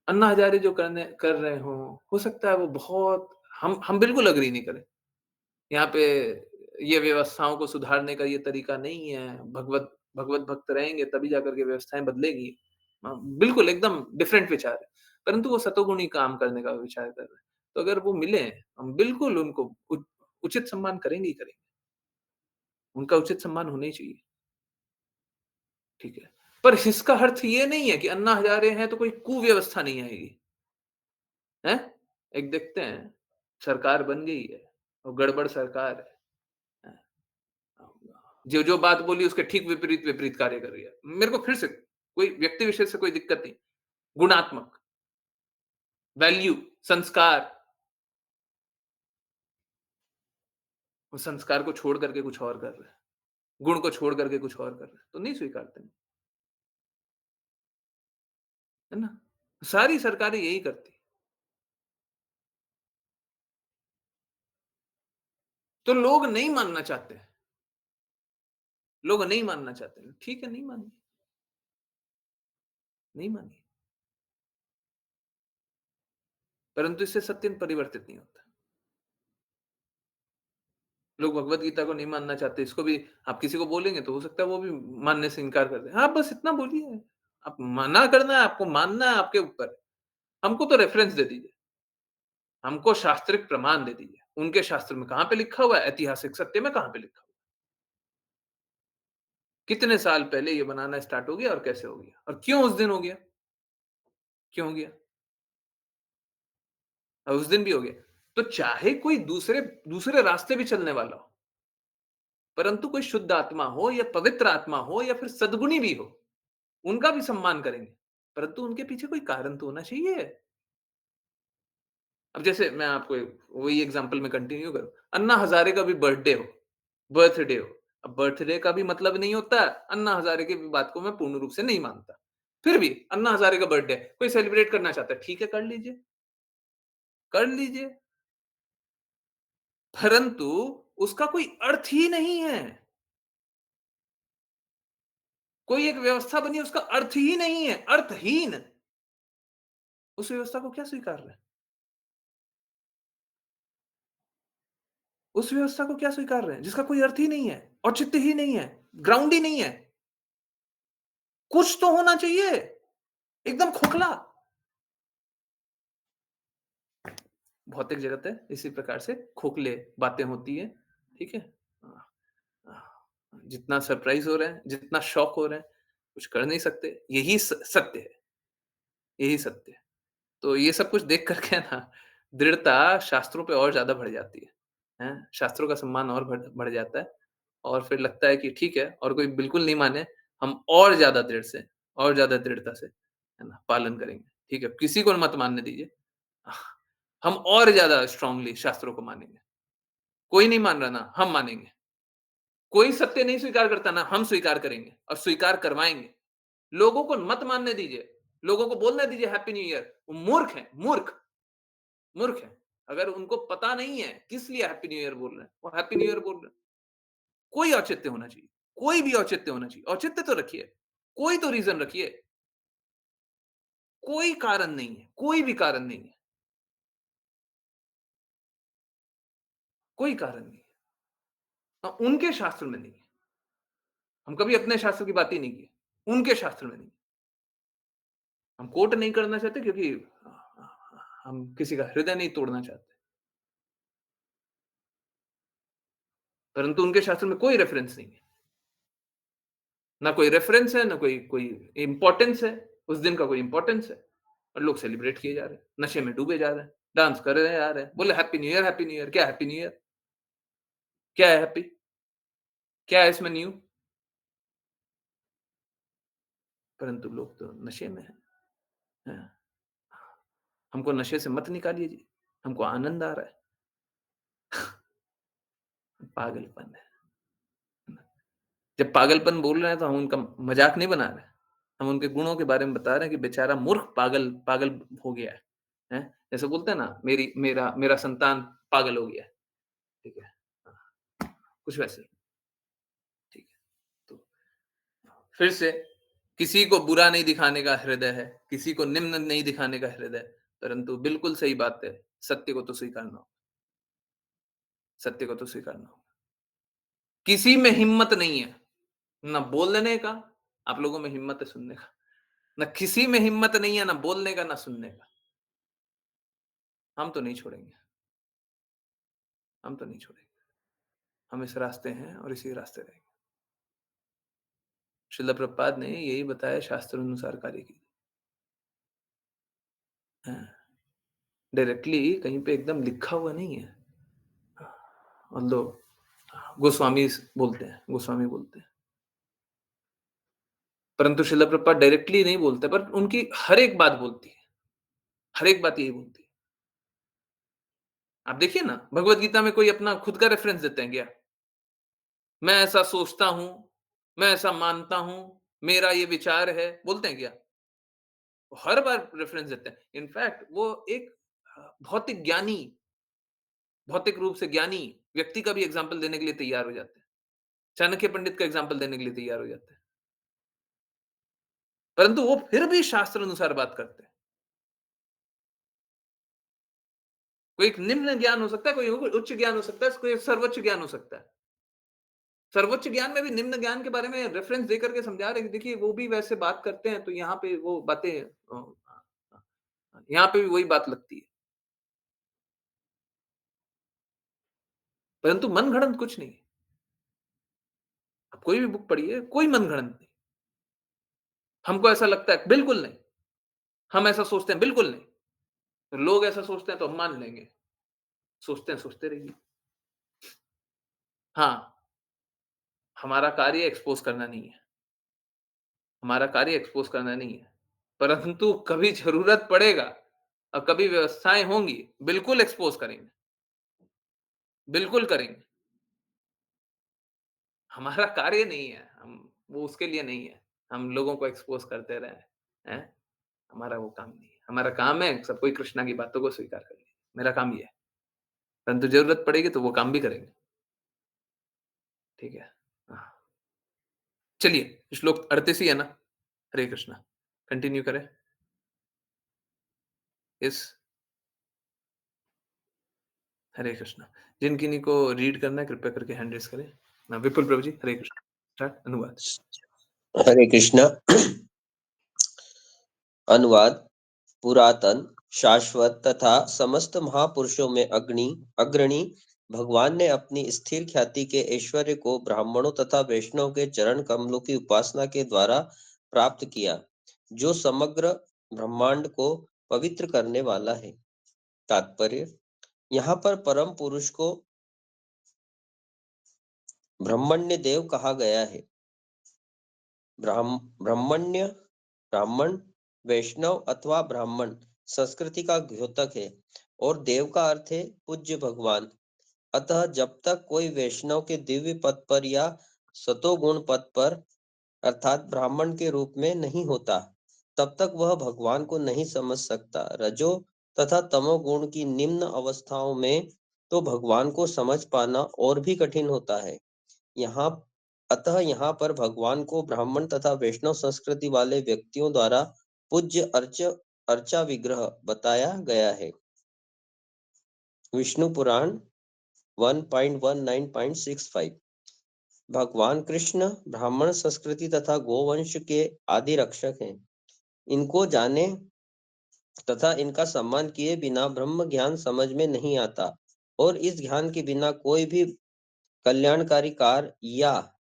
अन्ना हज़ारे जो कर रहे हों, हो सकता है वो बहुत हम बिल्कुल एग्री नहीं करें। यहाँ पे ये व्यवस्थाओं को सुधारने का ये तरीका नहीं है, भगवत भगवत भक्त रहेंगे तभी जाकर के व्यवस्थाएँ बदलेगी। बिल्कुल एकदम डिफरेंट विचार है, परंतु वो सतोगुणी काम करने का विचार कर रहे हैं। तो अगर वो मिलें, हम बिल्कुल उनको उचित सम्मान करेंगे ही करेंगे। उनका उचित सम्मान होना ही चाहिए, ठीक है। पर इसका अर्थ ये नहीं है कि अन्ना हज़ारे हैं तो कोई कुव्यवस्था नहीं आएगी, हैं? एक देखते हैं, सरकार बन गई है और गड़बड़ सरकार है। जो बात बोली उसके ठीक विपरीत विपरीत कार्य कर रही है। मेरे को फिर से कोई व्यक्ति विशेष से कोई दिक्कत नहीं। गुणात्मक, वैल्यू, संस्कार, वो संस्कार को छोड़ करके कुछ और कर रहे हैं। गुण को छोड़ करके कुछ और कर रहे हैं, तो नहीं स्वीकारते हैं, है ना? सारी सरकारें यही करती हैं। तो लोग नहीं मानना चाहते हैं, लोग नहीं मानना चाहते हैं। ठीक है, नहीं मानिए, नहीं मानिए, परंतु इससे सत्य परिवर्तित नहीं होता। लोग भगवत गीता को नहीं मानना चाहते, इसको भी आप किसी को बोलेंगे तो हो सकता है वो भी मानने से इनकार कर दे। आप बस इतना बोलिए, आप मना करना है, आपको मानना है आपके ऊपर है। हमको तो रेफरेंस दे दीजिए, हमको शास्त्रिक प्रमाण दे दीजिए। उनके शास्त्र में कहाँ पे लिखा हुआ है? ऐतिहासिक सत्य में कहाँ पे लिखा हुआ है? कितने साल पहले ये बनाना स्टार्ट हो गया और कैसे हो गया? और क्यों उस दिन हो गया? क्यों हो गया? और उस दिन भी हो गया। तो चाहे कोई दूसरे दूसरे रास्ते भी चलने वाला हो, परंतु कोई शुद्ध आत्मा हो या पवित्र आत्मा हो या फिर सद्गुणी भी हो, उनका भी सम्मान करेंगे। परंतु उनके पीछे कोई कारण तो होना चाहिए। अब जैसे मैं आपको वही एग्ज़ाम्पल में कंटिन्यू करूँ, अन्ना हज़ारे का भी बर्थडे हो। अब बर्थडे का भी मतलब नहीं होता है, अन्ना हज़ारे की भी बात को मैं पूर्ण रूप से नहीं मानता। फिर भी अन्ना हज़ारे का बर्थडे है, कोई सेलिब्रेट करना चाहता है, ठीक है कर लीजिए, कर लीजिए। परंतु उसका कोई अर्थ ही नहीं है। कोई एक व्यवस्था बनी है उसका अर्थ ही नहीं है, अर्थहीन। उस व्यवस्था को क्या स्वीकार रहे हैं? उस व्यवस्था को क्या स्वीकार रहे हैं? जिसका कोई अर्थ ही नहीं है, औचित्य ही नहीं है, ग्राउंड ही नहीं है। कुछ तो होना चाहिए, एकदम खोखला। भौतिक जगत है, इसी प्रकार से खोखले बातें होती हैं, ठीक है? अ जितना सरप्राइज़ हो रहे हैं, जितना शॉक हो रहे हैं, कुछ कर नहीं सकते। यही सत्य है, यही सत्य है। तो ये सब कुछ देख कर के ना दृढ़ता शास्त्रों पे और ज़्यादा बढ़ जाती है, हैं? शास्त्रों का सम्मान और बढ़ बढ़ जाता है और फिर लगता है कि ठीक है और कोई बिल्कुल नहीं माने, हम और ज़्यादा दृढ़ से और ज़्यादा दृढ़ता से, है ना, पालन करेंगे। ठीक है? किसी को मत मानने दीजिए। हम और ज़्यादा स्ट्रांगली शास्त्रों को मानेंगे। कोई नहीं मान रहा ना, हम मानेंगे। कोई सत्य नहीं स्वीकार करता ना, हम स्वीकार करेंगे और स्वीकार करवाएँगे। लोगों को मत मानने दीजिए। लोगों को बोलने दीजिए हैप्पी न्यू ईयर। वो मूर्ख हैं, मूर्ख, मूर्ख हैं। अगर उनको पता नहीं है किस लिए हैप्पी न्यू ईयर बोल रहे हैं, वो हैप्पी न्यू ईयर बोल रहे हैं। कोई औचित्य होना चाहिए। कोई भी औचित्य होना चाहिए। औचित्य तो रखिए। कोई तो रीज़न रखिए। कोई कारण नहीं है। कोई भी कारण नहीं है। कोई कारण नहीं है। उनके शास्त्र में नहीं है। हम कभी अपने शास्त्र की बात ही नहीं की। उनके शास्त्र में नहीं। हम कोट नहीं करना चाहते क्योंकि हम किसी का हृदय नहीं तोड़ना चाहते। परंतु उनके शास्त्र में कोई रेफरेंस नहीं है। ना कोई रेफरेंस है, ना कोई कोई इम्पोर्टेंस है। उस दिन का कोई इम्पोर्टेंस है और लोग सेलिब्रेट किए जा रहे हैं। नशे में डूबे जा रहे हैं, डांस कर रहे जा रहे हैं। बोले happy new year, happy new year. क्या हैप्पी न्यू ईयर? क्या है हैप्पी? क्या है इसमें न्यू? परंतु लोग तो नशे में हैं। हैं। हमको नशे से मत निकालिए जी। हमको आनंद आ रहा है। पागलपन है। जब पागलपन बोल रहे हैं तो हम उनका मज़ाक नहीं बना रहे हैं। हम उनके गुणों के बारे में बता रहे हैं कि बेचारा मूर्ख पागल पागल हो गया है। हैं? जैसे बोलते हैं ना मेरा मेरा संतान पागल हो गया है। ठीक है? हाँ, कुछ वैसे ही, ठीक है। तो फिर से किसी को बुरा नहीं दिखाने का हृदय है, किसी को निम्न नहीं दिखाने का हृदय, परंतु बिल्कुल सही बात है, सत्य को तो स्वीकारना होगा, सत्य को तो स्वीकारना होगा। किसी में हिम्मत नहीं है, ना बोलने का, आप लोगों में हिम्मत है सुनने का, ना किसी में हिम्मत नहीं है, ना बोलने का, ना सुनने का। हम तो नहीं छोड़ेंगे, हम तो नहीं छोड़ेंगे। हम इस रास्ते हैं और इसी रास्ते रहेंगे। श्रील प्रभुपाद ने यही बताया शास्त्र अनुसार कार्य कीजिए। हाँ, डायरेक्टली कहीं पे एकदम लिखा हुआ नहीं है। ऑल्दो गोस्वामी गोस्वामी बोलते हैं। परंतु श्रील प्रभुपाद डायरेक्टली नहीं बोलते, पर उनकी हर एक बात बोलती है, हर एक बात यही बोलती है। आप देखिए ना, भगवत गीता में कोई अपना खुद का रेफरेंस देते हैं क्या? मैं ऐसा सोचता हूँ, मैं ऐसा मानता हूँ, मेरा ये विचार है, बोलते हैं क्या? वो हर बार रेफरेंस देते हैं। इनफैक्ट वो एक भौतिक रूप से ज्ञानी व्यक्ति का भी एग्जाम्पल देने के लिए तैयार हो जाते हैं। चाणक्य पंडित का एग्जाम्पल देने के लिए तैयार हो जाते हैं। परंतु वो फिर भी शास्त्र अनुसार बात करते हैं। कोई एक निम्न ज्ञान हो सकता है, कोई उच्च ज्ञान हो सकता है, कोई सर्वोच्च ज्ञान हो सकता है। सर्वोच्च ज्ञान में भी निम्न ज्ञान के बारे में रेफरेंस देकर के समझा रहे हैं कि देखिए वो भी वैसे बात करते हैं, तो यहाँ पे वो बातें यहाँ पे भी वही बात लगती है। परंतु मनगढ़ंत कुछ नहीं है। आप कोई भी बुक पढ़िए, कोई मनगढ़ंत नहीं। हमको ऐसा लगता है, बिल्कुल नहीं। हम ऐसा सोचते हैं, बिल्कुल नहीं। तो लोग ऐसा सोचते हैं तो हम मान लेंगे। सोचते हैं, सोचते रहिए। हाँ, हमारा कार्य एक्सपोज़ करना नहीं है। हमारा कार्य एक्सपोज़ करना नहीं है। परंतु कभी ज़रूरत पड़ेगा और कभी व्यवस्थाएँ होंगी, बिल्कुल एक्सपोज़ करेंगे। बिल्कुल करेंगे। हमारा कार्य नहीं है, हम वो उसके लिए नहीं है। हम लोगों को एक्सपोज़ करते रहें, हैं? हमारा वो काम नहीं है। हमारा काम है सब कोई कृष्णा की बातों को स्वीकार कर ले। मेरा काम ये है। परंतु ज़रूरत पड़ेगी तो वो काम भी करेंगे। ठीक है? हाँ। चलिए, श्लोक 38 ही है ना? हरे कृष्णा। कंटिन्यू करें? यस, हरे कृष्णा। जिन किन्हीं को रीड करना है कृपया करके हैंड रेज़ करें। विपुल प्रभु जी, हरे कृष्णा। स्टार्ट अनुवाद। हरे कृष्ण। अनुवाद। पुरातन, शाश्वत तथा समस्त महापुरुषों में अग्रणी भगवान ने अपनी स्थिर ख्याति के ऐश्वर्य को ब्राह्मणों तथा वैष्णव के चरण कमलों की उपासना के द्वारा प्राप्त किया, जो समग्र ब्रह्मांड को पवित्र करने वाला है। तात्पर्य: यहाँ पर परम पुरुष को ब्रह्मण्य देव कहा गया है। ब्राह्मण्य, ब्राह्मण, वैष्णव अथवा ब्राह्मण संस्कृति का द्योतक है और देव का अर्थ है पूज्य भगवान। अतः जब तक कोई वैष्णव के दिव्य पद पर या सतोगुण पद पर अर्थात ब्राह्मण के रूप में नहीं होता, तब तक वह भगवान को नहीं समझ सकता। रजो तथा तमोगुण की निम्न अवस्थाओं में तो भगवान को समझ पाना और भी कठिन होता है। यहाँ अतः यहाँ पर भगवान को ब्राह्मण तथा वैष्णव संस्कृति वाले व्यक्तियों द्वारा पूज्य अर्चा विग्रह बताया गया है। विष्णु पुराण 1.19.65। भगवान कृष्ण ब्राह्मण संस्कृति तथा गोवंश के आदि रक्षक हैं। इनको जाने तथा इनका सम्मान किए बिना ब्रह्म ज्ञान समझ में नहीं आता और इस ज्ञान के बिना कोई भी कल्याणकारी कार्य या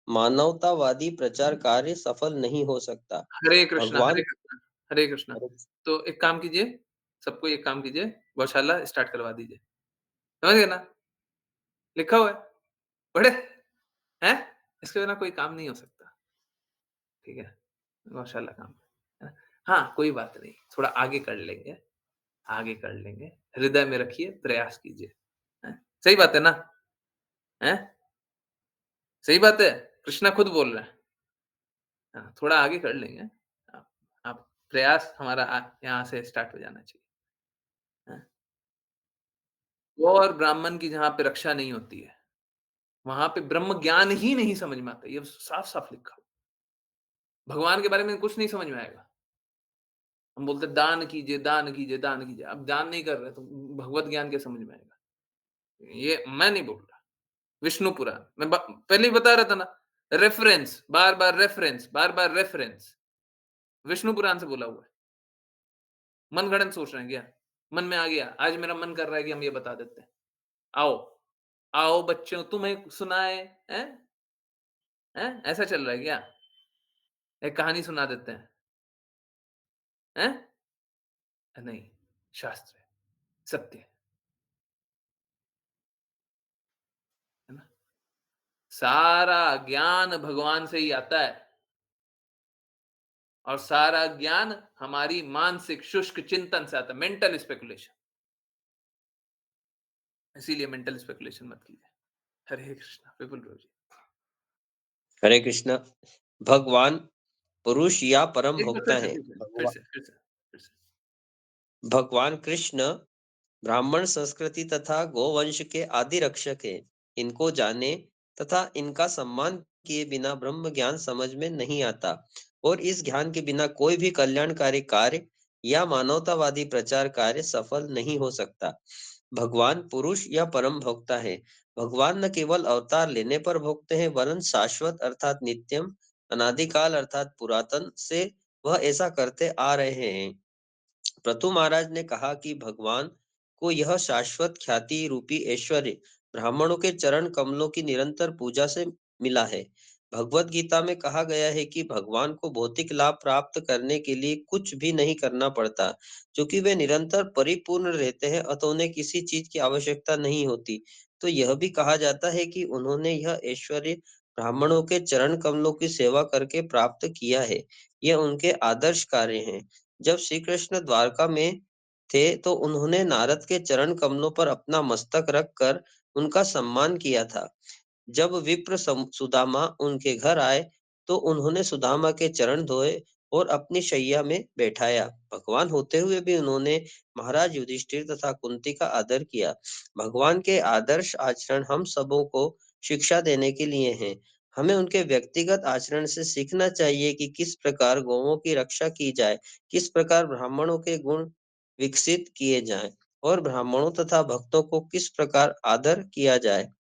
मानवतावादी प्रचार कार्य सफल नहीं हो सकता। हरे कृष्णा, हरे भगवान कृष्णा, हरे कृष्णा। तो एक काम कीजिए, सबको एक काम कीजिए, गौशाला स्टार्ट करवा दीजिए। समझ गए ना? लिखा हुआ है, पढ़े? हैं? इसके बिना कोई काम नहीं हो सकता। ठीक है? गौशाला काम है ना? हाँ, कोई बात नहीं, थोड़ा आगे कर लेंगे, आगे कर लेंगे। हृदय में रखिए, प्रयास कीजिए। हैं? सही बात है ना? हैं? सही बात है? कृष्णा खुद बोल रहे हैं। हाँ, थोड़ा आगे कर लेंगे। आप आप प्रयास हमारा यहाँ से स्टार्ट हो जाना चाहिए। हाँ, गौ और ब्राह्मण की जहाँ पे रक्षा नहीं होती है, वहाँ पे ब्रह्म ज्ञान ही नहीं समझ में आता। ये साफ-साफ लिखा हुआ है। भगवान के बारे में कुछ नहीं समझ में आएगा। हम बोलते हैं दान कीजिए, दान कीजिए, दान कीजिए। अब दान नहीं कर रहे तो भगवत ज्ञान क्या समझ में आएगा? ये मैं नहीं बोल रहा। विष्णु पुराण मैं पहले ही बता रहा था ना, रेफरेंस, बार-बार रेफरेंस, बार-बार रेफरेंस, विष्णु पुराण से बोला हुआ है। मनगढ़ंत सोच रहे हैं क्या? मन में आ गया, आज मेरा मन कर रहा है कि हम ये बता देते हैं। आओ, आओ बच्चों तुम्हें सुनाएँ, हैं? हैं? ऐसा चल रहा है क्या? एक कहानी सुना देते हैं, हैं? नहीं, शास्त्र है, सत्य है ना? सारा ज्ञान भगवान से ही आता है और सारा ज्ञान हमारी मानसिक शुष्क चिंतन से आता है, मेंटल स्पेकुलेशन। इसीलिए मेंटल स्पेकुलेशन मत कीजिए। हरे कृष्णा, विपुल प्रभु जी। हरे कृष्णा। भगवान पुरुष या परम एक बार भोक्ता है। फिर से। भगवान कृष्ण ब्राह्मण संस्कृति तथा गोवंश के आदि रक्षक है। इनको जाने तथा इनका सम्मान किए बिना ब्रह्म ज्ञान समझ में नहीं आता और इस ज्ञान के बिना कोई भी कल्याणकारी कार्य या मानवतावादी प्रचार कार्य सफल नहीं हो सकता। भगवान पुरुष या परम भोक्ता है। भगवान न केवल अवतार लेने पर भोगते हैं वरन शाश्वत अर्थात नित्यम, अनादिकाल अर्थात पुरातन से वह ऐसा करते आ रहे हैं। पृथु महाराज ने कहा कि भगवान को यह शाश्वत ख्याति रूपी ऐश्वर्य ब्राह्मणों के चरण कमलों की निरंतर पूजा से मिला है। भगवत गीता में कहा गया है कि भगवान को भौतिक लाभ प्राप्त करने के लिए कुछ भी नहीं करना पड़ता, क्योंकि वे निरंतर परिपूर्ण रहते हैं अतः उन्हें किसी चीज की आवश्यकता नहीं होती। तो यह भी कहा जाता है कि उन्होंने यह ऐश्वर्य ब्राह्मणों के चरण कमलों की सेवा करके प्राप्त किया है। यह उनके आदर्श कार्य हैं। जब श्री कृष्ण द्वारका में थे तो उन्होंने नारद के चरण कमलों पर अपना मस्तक रखकर उनका सम्मान किया था। जब विप्र सुदामा उनके घर आए तो उन्होंने सुदामा के चरण धोए और अपनी शैया में बैठाया। भगवान होते हुए भी उन्होंने महाराज युधिष्ठिर तथा कुंती का आदर किया। भगवान के आदर्श आचरण हम सबों को शिक्षा देने के लिए हैं। हमें उनके व्यक्तिगत आचरण से सीखना चाहिए कि किस प्रकार गौओं की रक्षा की जाए, किस प्रकार ब्राह्मणों के गुण विकसित किए जाएं और ब्राह्मणों तथा भक्तों को किस प्रकार आदर किया जाए।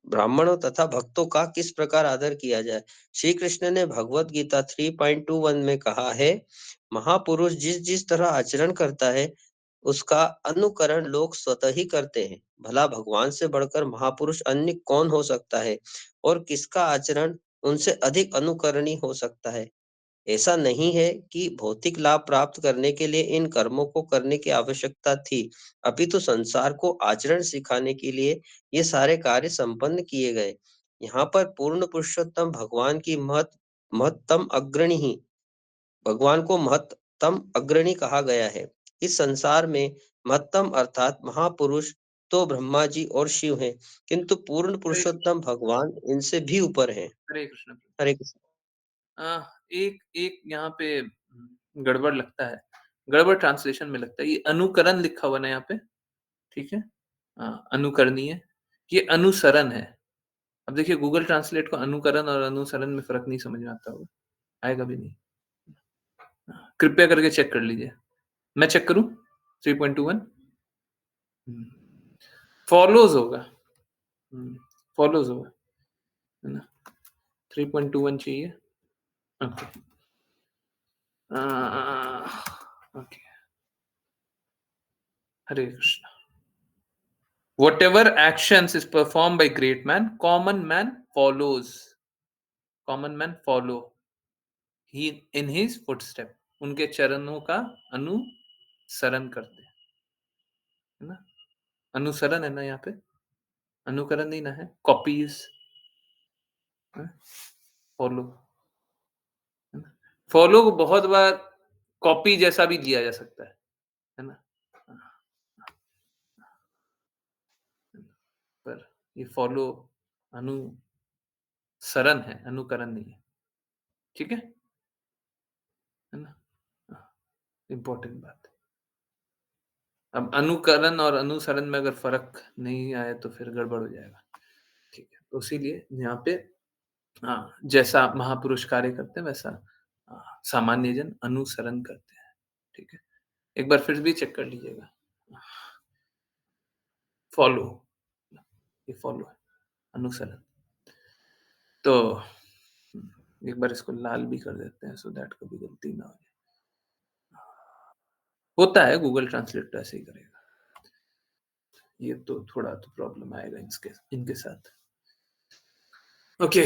ब्राह्मणों तथा भक्तों का किस प्रकार आदर किया जाए। श्री कृष्ण ने भगवत गीता 3.21 में कहा है, महापुरुष जिस जिस तरह आचरण करता है उसका अनुकरण लोग स्वतः ही करते हैं। भला भगवान से बढ़कर महापुरुष अन्य कौन हो सकता है और किसका आचरण उनसे अधिक अनुकरणीय हो सकता है। ऐसा नहीं है कि भौतिक लाभ प्राप्त करने के लिए इन कर्मों को करने की आवश्यकता थी, अपितु संसार को आचरण सिखाने के लिए ये सारे कार्य संपन्न किए गए। यहाँ पर पूर्ण पुरुषोत्तम भगवान की महत्तम अग्रणी ही भगवान को महत्तम अग्रणी कहा गया है। इस संसार में महत्तम अर्थात महापुरुष तो ब्रह्मा जी और शिव हैं, किंतु पूर्ण हरे कृष्ण, पुरुषोत्तम भगवान इनसे भी ऊपर हैं। हरे कृष्ण। हरे कृष्ण। एक एक यहाँ पे गड़बड़ लगता है, गड़बड़ ट्रांसलेशन में लगता है। ये अनुकरण लिखा हुआ ना यहाँ पे, ठीक है? अनुकरणीय, ये अनुसरण है। अब देखिए गूगल ट्रांसलेट को अनुकरण और अनुसरण में फ़र्क नहीं समझ में आता होगा, आएगा भी नहीं। कृपया करके चेक कर लीजिए। मैं चेक करूँ? 3.21 हुँ, फ़ॉलोज़ होगा। हुँ, फ़ॉलोज़ होगा, है ना? 3.21 चाहिए? Okay. Okay, Hare Krishna. Whatever actions is performed by great man, common man follows. Common man follow he in his footstep. उनके चरणों का अनुसरण करते हैं, है ना? अनुसरण है ना यहाँ पे? अनुकरण नहीं ना है? कॉपीज़ फॉलो, है ना? फॉलो को बहुत बार कॉपी जैसा भी लिया जा सकता है ना? पर ये फॉलो अनुसरण है, अनुकरण नहीं है। ठीक है ना? इम्पोर्टेंट बात है। अब अनुकरण और अनुसरण में अगर फ़र्क नहीं आया तो फिर गड़बड़ हो जाएगा। ठीक है, तो इसीलिए यहाँ पे जैसा महापुरुष कार्य करते हैं वैसा सामान्य जन अनुसरण करते हैं, ठीक है? एक बार फिर भी चेक कर लीजिएगा। फॉलो, ये फॉलो है, अनुसरण। तो एक बार इसको लाल भी कर देते हैं सो दैट कभी गलती ना हो जाए। होता है गूगल ट्रांसलेट तो ऐसे ही करेगा। ये तो थोड़ा तो प्रॉब्लम आएगा इनके इनके साथ। ओके।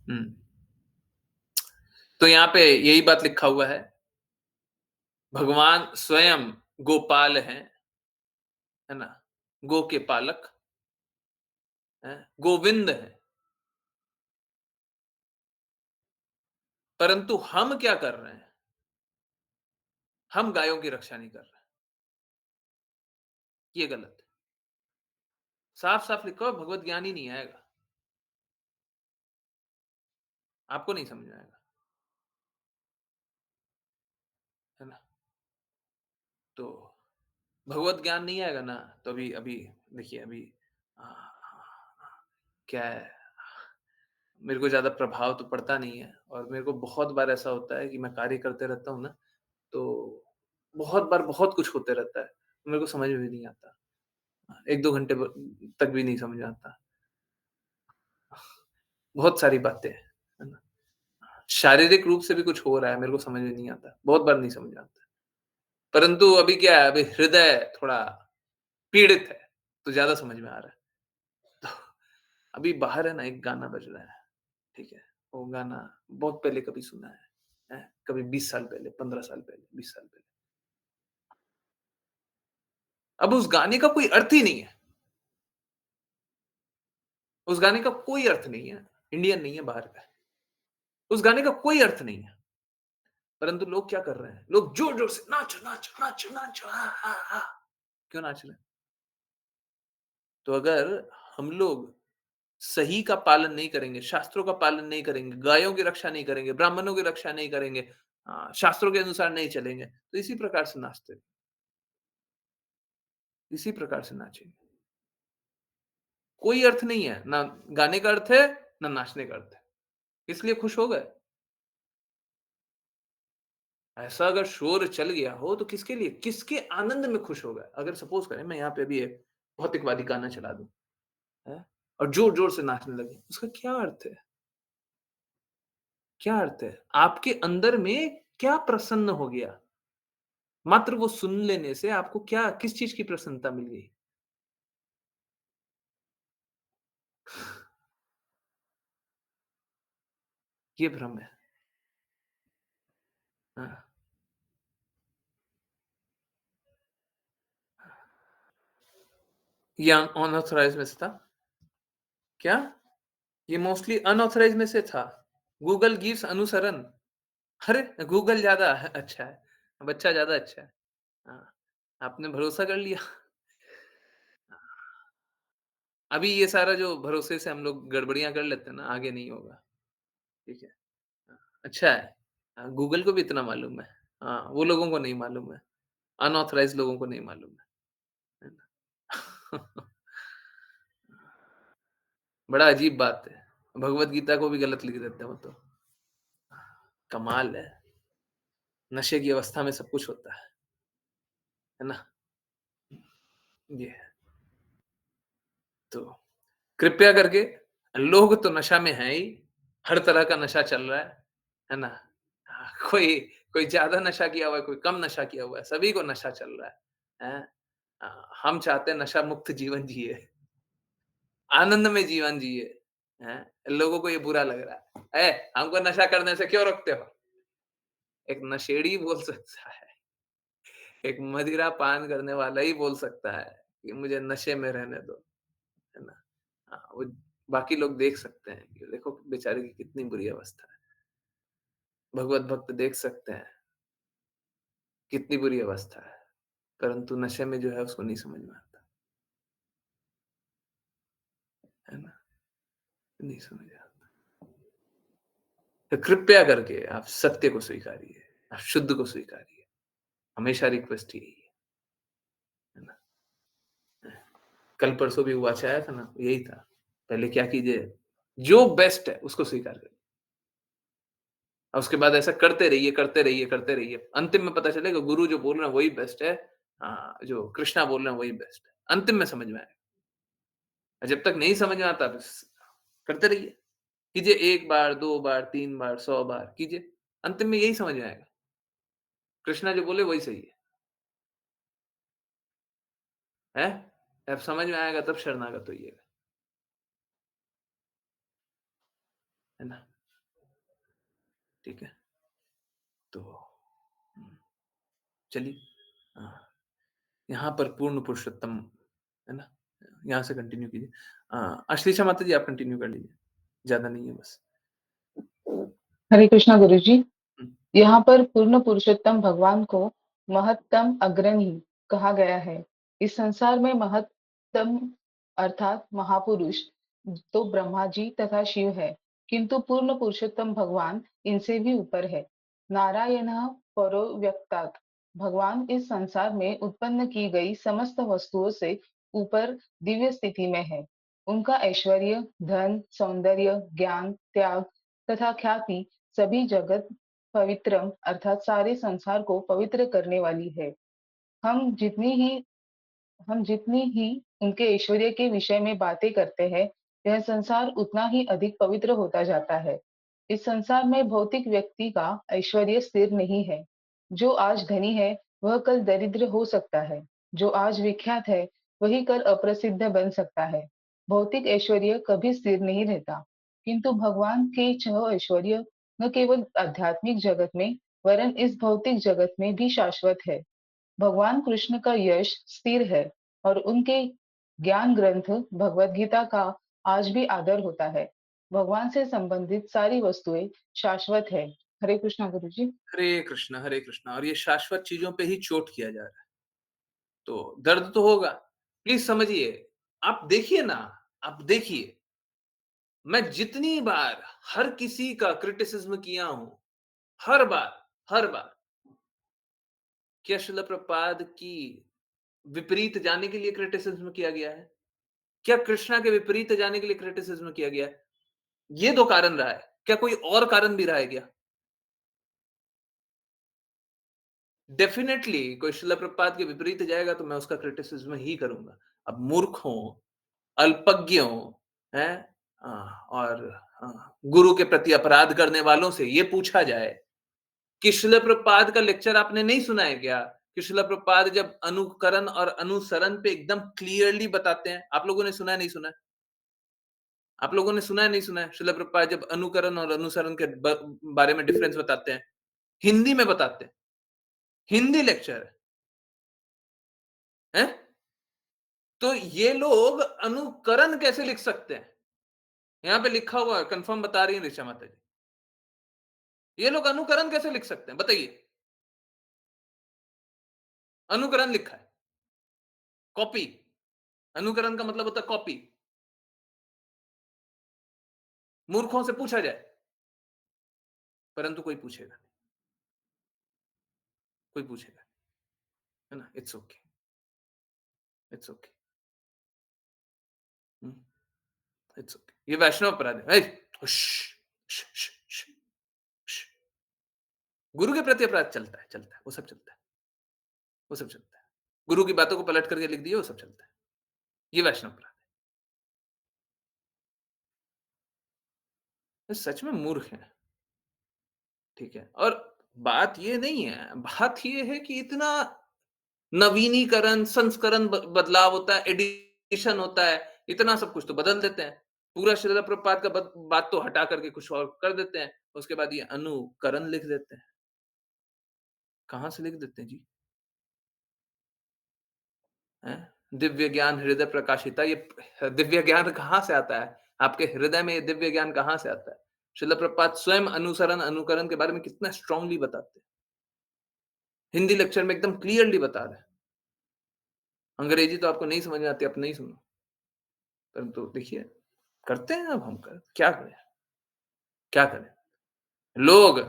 हुँ। तो यहाँ पे यही बात लिखा हुआ है, भगवान स्वयं गोपाल हैं, है ना? गो के पालक हैं, गोविंद हैं। परंतु हम क्या कर रहे हैं? हम गायों की रक्षा नहीं कर रहे हैं। ये गलत है। साफ-साफ लिखा हुआ है, भगवत ज्ञान ही नहीं आएगा। आपको नहीं समझ में आएगा, है ना? तो भगवत ज्ञान नहीं आएगा ना, तो अभी अभी देखिए अभी अ, क्या है, मेरे को ज़्यादा प्रभाव तो पड़ता नहीं है और मेरे को बहुत बार ऐसा होता है कि मैं कार्य करते रहता हूँ ना, तो बहुत बार बहुत कुछ होते रहता है, मेरे को समझ में भी नहीं आता। 1-2 घंटे ब तक भी नहीं समझ में आता। बहुत सारी बातें हैं, है ना? शारीरिक रूप से भी कुछ हो रहा है, मेरे को समझ में नहीं आता, बहुत बार नहीं समझ में आता। परंतु अभी क्या है, अभी हृदय थोड़ा पीड़ित है, तो ज़्यादा समझ में आ रहा है। तो अभी बाहर है ना एक गाना बज रहा है, ठीक है? वो गाना बहुत पहले कभी सुना है? कभी 20 साल पहले, 15 साल पहले, 20 साल पहले। अब उस गाने का कोई अर्थ ही नहीं है। उस गाने का कोई अर्थ नहीं है। इंडियन नहीं है, बाहर का है। उस गाने का कोई अर्थ नहीं है। परंतु लोग क्या कर रहे हैं? लोग जोर-जोर से नाचो, नाचो, नाचो, नाचो, हाँ, हाँ, हाँ। क्यों नाच रहे हैं? तो अगर हम लोग सही का पालन नहीं करेंगे, शास्त्रों का पालन नहीं करेंगे, गायों की रक्षा नहीं करेंगे, ब्राह्मणों की रक्षा नहीं करेंगे, शास्त्रों के अनुसार नहीं चलेंगे, तो इसी प्रकार से नाचते हैं, इसी प्रकार से नाचेंगे। कोई अर्थ नहीं है, ना गाने का अर्थ है, ना नाचने का अर्थ है। इसलिए खुश हो गए। ऐसा अगर शोर चल गया हो तो किसके लिए? किसके आनंद में खुश हो गए? अगर सपोज़ करें मैं यहाँ पे अभी एक भौतिकवादी गाना चला दूँ, हैं? और ज़ोर-ज़ोर से नाचने लगे, उसका क्या अर्थ है? क्या अर्थ है? आपके अंदर में क्या प्रसन्न हो गया? मात्र वो सुन लेने से आपको क्या किस चीज़ की प्रसन्नता मिल गई? ये भ्रम है। हाँ। ये अनऑथराइज़्ड में से था? क्या? ये मोस्टली अनऑथराइज़्ड में से था। गूगल गिव्स अनुसरण। अरे! गूगल ज़्यादा अच्छा है, बच्चा ज़्यादा अच्छा है। हाँ, आपने भरोसा कर लिया। अभी ये सारा जो भरोसे से हम लोग गड़बड़ियाँ कर लेते हैं ना, आगे नहीं होगा, ठीक है? अच्छा है। गूगल को भी इतना मालूम है। हाँ, वो लोगों को नहीं मालूम है। अनऑथराइज़्ड लोगों को नहीं मालूम है ना? बड़ा अजीब बात है। भगवत गीता को भी गलत लिख देते हैं वो तो। कमाल है। नशे की अवस्था में सब कुछ होता है ना? ये है। तो कृपया करके लोग तो नशा में हैं ही, हर तरह का नशा चल रहा है ना? कोई कोई ज़्यादा नशा किया हुआ है, कोई कम नशा किया हुआ है, सभी को नशा चल रहा है, हैं? हम चाहते हैं नशा मुक्त जीवन जिए, आनंद में जीवन जिए, हैं? लोगों को ये बुरा लग रहा है, हमको नशा करने से क्यों रोकते हो?" एक नशेड़ी बोल सकता है, एक मदिरा पान करने वाला ही बोल सकता है कि मुझे नशे में रहने दो, है ना? वो बाकी लोग देख सकते हैं कि देखो बेचारे की कितनी बुरी अवस्था है। भगवत भक्त देख सकते हैं, कितनी बुरी अवस्था है, परंतु नशे में जो है उसको नहीं समझ में आता, है ना? नहीं समझ में आता। तो कृपया करके आप सत्य को स्वीकारिए, आप शुद्ध को स्वीकारिए। हमेशा रिक्वेस्ट यही है ना? कल-परसों भी वाच आया था ना, यही था। पहले क्या कीजिए, जो बेस्ट है उसको स्वीकार करिए। और उसके बाद ऐसा करते रहिए, करते रहिए, करते रहिए। अंतिम में पता चलेगा गुरु जो बोल रहे हैं वही बेस्ट है। जो कृष्णा बोल रहे हैं वही बेस्ट है। अंतिम में समझ में आएगा। और जब तक नहीं समझ में आता बस करते रहिए। कीजिए 1 बार, 2 बार, 3 बार, 100 बार कीजिए। अंतिम में यही समझ में आएगा। कृष्णा जो बोले वही सही है। हैं? जब समझ में आएगा तब शरणागत होइएगा। है ना? ठीक है? तो हुँ, चलिए यहाँ पर पूर्ण पुरुषोत्तम है ना? यहाँ से कंटिन्यू कीजिए। अश्लीषा माता जी आप कंटिन्यू कर लीजिए। ज़्यादा नहीं है बस। हरे कृष्णा गुरुजी। हुँ, यहाँ पर पूर्ण पुरुषोत्तम भगवान को महत्तम अग्रणी कहा गया है। इस संसार में महत्तम अर्थात महापुरुष तो ब्रह्मा जी तथा शिव है, किंतु पूर्ण पुरुषोत्तम भगवान इनसे भी ऊपर है। नारायण परो व्यक्तात् भगवान इस संसार में उत्पन्न की गई समस्त वस्तुओं से ऊपर दिव्य स्थिति में है। उनका ऐश्वर्य, धन, सौंदर्य, ज्ञान, त्याग तथा ख्याति सभी जगत पवित्रम अर्थात सारे संसार को पवित्र करने वाली है। हम जितनी ही हम जितनी ही उनके ऐश्वर्य के विषय में बातें करते हैं, यह संसार उतना ही अधिक पवित्र होता जाता है। इस संसार में भौतिक व्यक्ति का ऐश्वर्य स्थिर नहीं है। जो आज धनी है, वह कल दरिद्र हो सकता है। जो आज विख्यात है, वही कल अप्रसिद्ध बन सकता है। भौतिक ऐश्वर्य कभी स्थिर नहीं रहता, किंतु भगवान के छह ऐश्वर्य न केवल आध्यात्मिक जगत में, वरन इस भौतिक जगत में भी शाश्वत है। भगवान कृष्ण का यश स्थिर है और उनके ज्ञान ग्रंथ भगवत गीता का आज भी आदर होता है। भगवान से संबंधित सारी वस्तुएं शाश्वत है। हरे कृष्णा गुरु जी। हरे कृष्णा और ये शाश्वत चीज़ों पे ही चोट किया जा रहा है। तो दर्द तो होगा। प्लीज़ समझिए। आप देखिए ना, आप देखिए, मैं जितनी बार हर किसी का क्रिटिसिज़्म किया हूँ, हर बार, हर बार, क्या शिला प्रपाद की विपरीत जाने के लिए क्रिटिसिज़्म किया गया है? क्या कृष्णा के विपरीत जाने के लिए क्रिटिसिज़्म किया गया है? ये 2 कारण रहा है। क्या कोई और कारण भी रहा है क्या? डेफ़िनेटली कोई शिला प्रपात के विपरीत जाएगा तो मैं उसका क्रिटिसिज़्म ही करूँगा। अब मूर्खों, अल्पज्ञों, हैं? और गुरु के प्रति अपराध करने वालों से ये पूछा जाए कि शिला प्रपात का लेक्चर आपने नहीं सुना है क्या? कि शिला प्रपात जब अनुकरण और अनुसरण पे एकदम क्लियरली बताते हैं। आप लोगों ने सुना है, नहीं सुना है? आप लोगों ने सुना है, नहीं सुना है? शिला प्रपात जब अनुकरण और अनुसरण के बारे में डिफरेंस बताते हैं, हिंदी में बताते हैं। हिंदी लेक्चर है। तो ये लोग अनुकरण कैसे लिख सकते हैं? यहाँ पे लिखा हुआ है, कंफर्म बता रही हैं ऋचा माता जी। ये लोग अनुकरण कैसे लिख सकते हैं? बताइए। अनुकरण लिखा है, कॉपी। अनुकरण का मतलब होता है कॉपी। मूर्खों से पूछा जाए, परंतु कोई पूछेगा नहीं, कोई पूछेगा नहीं, है ना? It's okay, it's okay, it's okay. ये वैष्णव अपराध है। हुश, श, श, श, श। गुरु के प्रति अपराध चलता है, चलता है, वो सब चलता है, वो सब चलता है। गुरु की बातों को पलट करके लिख दिए, वो सब चलता है। ये वैष्णव अपराध है। सच में मूर्ख है, ठीक है? और बात ये नहीं है, बात ये है कि इतना नवीनीकरण, संस्करण बदलाव होता है, एडिशन होता है, इतना सब कुछ तो बदल देते हैं। पूरा श्रील प्रभुपाद का बात तो हटा करके कुछ और कर देते हैं। उसके बाद ये अनुकरण लिख देते हैं। कहाँ से लिख देते हैं जी? हैं? दिव्य ज्ञान हृदय प्रकाशिता, ये दिव्य ज्ञान कहाँ से आता है? आपके हृदय में ये दिव्य ज्ञान कहाँ से आता है? श्रील प्रभुपाद स्वयं अनुसरण, अनुकरण के बारे में कितना स्ट्रांगली बताते हैं। हिंदी लेक्चर में एकदम क्लियरली बता रहे हैं। अंग्रेजी तो आपको नहीं समझ में आती, आप नहीं सुनो। परंतु देखिए, करते हैं अब हम क्या करें? क्या करें? लोग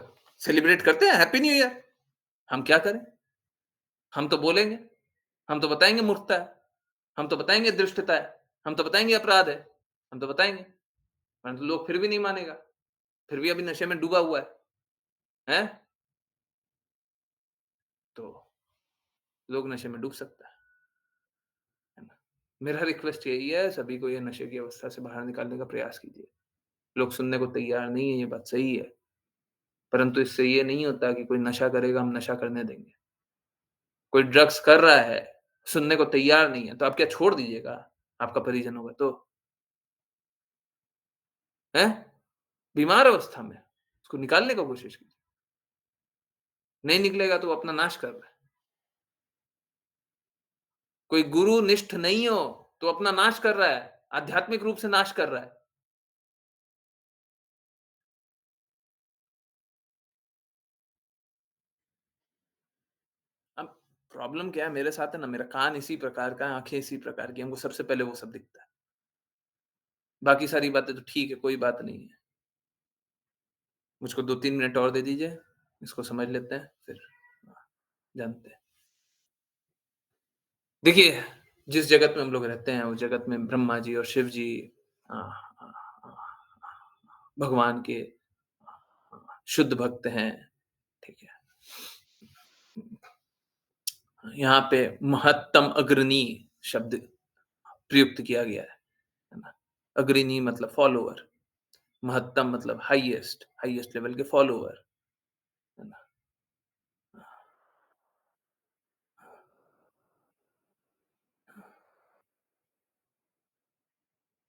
सेलिब्रेट करते हैं हैप्पी न्यू ईयर। हम क्या करें? हम तो बोलेंगे, हम तो बताएँगे मूर्खता है, हम तो बताएँगे दृष्टता है, हम तो बताएँगे अपराध है, हम तो बताएँगे, परंतु लोग फिर भी नहीं मानेगा, फिर भी अभी नशे में डूबा हुआ है। हैं? तो लोग नशे में डूब सकता है ना? मेरा रिक्वेस्ट यही है सभी को ये नशे की अवस्था से बाहर निकालने का प्रयास कीजिए। लोग सुनने को तैयार नहीं है, ये बात सही है, परंतु इससे ये नहीं होता कि कोई नशा करेगा, हम नशा करने देंगे। कोई ड्रग्स कर रहा है, सुनने को तैयार नहीं है, तो आप क्या छोड़ दीजिएगा? आपका परिजन होगा तो, हैं? बीमार अवस्था में, उसको निकालने का कोशिश कीजिए। नहीं निकलेगा तो वो अपना नाश कर रहा है। कोई गुरु निष्ठ नहीं हो, तो अपना नाश कर रहा है, आध्यात्मिक रूप से नाश कर रहा है। अब प्रॉब्लम क्या है मेरे साथ है ना, मेरा कान इसी प्रकार का है, आँखें इसी प्रकार की हैं, हमको सबसे पहले वो सब दिखता है। बाकी सारी बातें तो ठीक है, कोई बात नहीं है। मुझको 2-3 मिनट और दे दीजिए, इसको समझ लेते हैं, फिर जानते हैं। देखिए, जिस जगत में हम लोग रहते हैं, उस जगत में ब्रह्मा जी और शिव जी अ अ अ, भगवान के शुद्ध भक्त हैं, ठीक है। यहाँ पे महत्तम अग्रणी शब्द प्रयुक्त किया गया है ना? अग्रणी मतलब फॉलोवर, महत्तम मतलब हाईएस्ट, हाईएस्ट लेवल के फॉलोवर, है ना?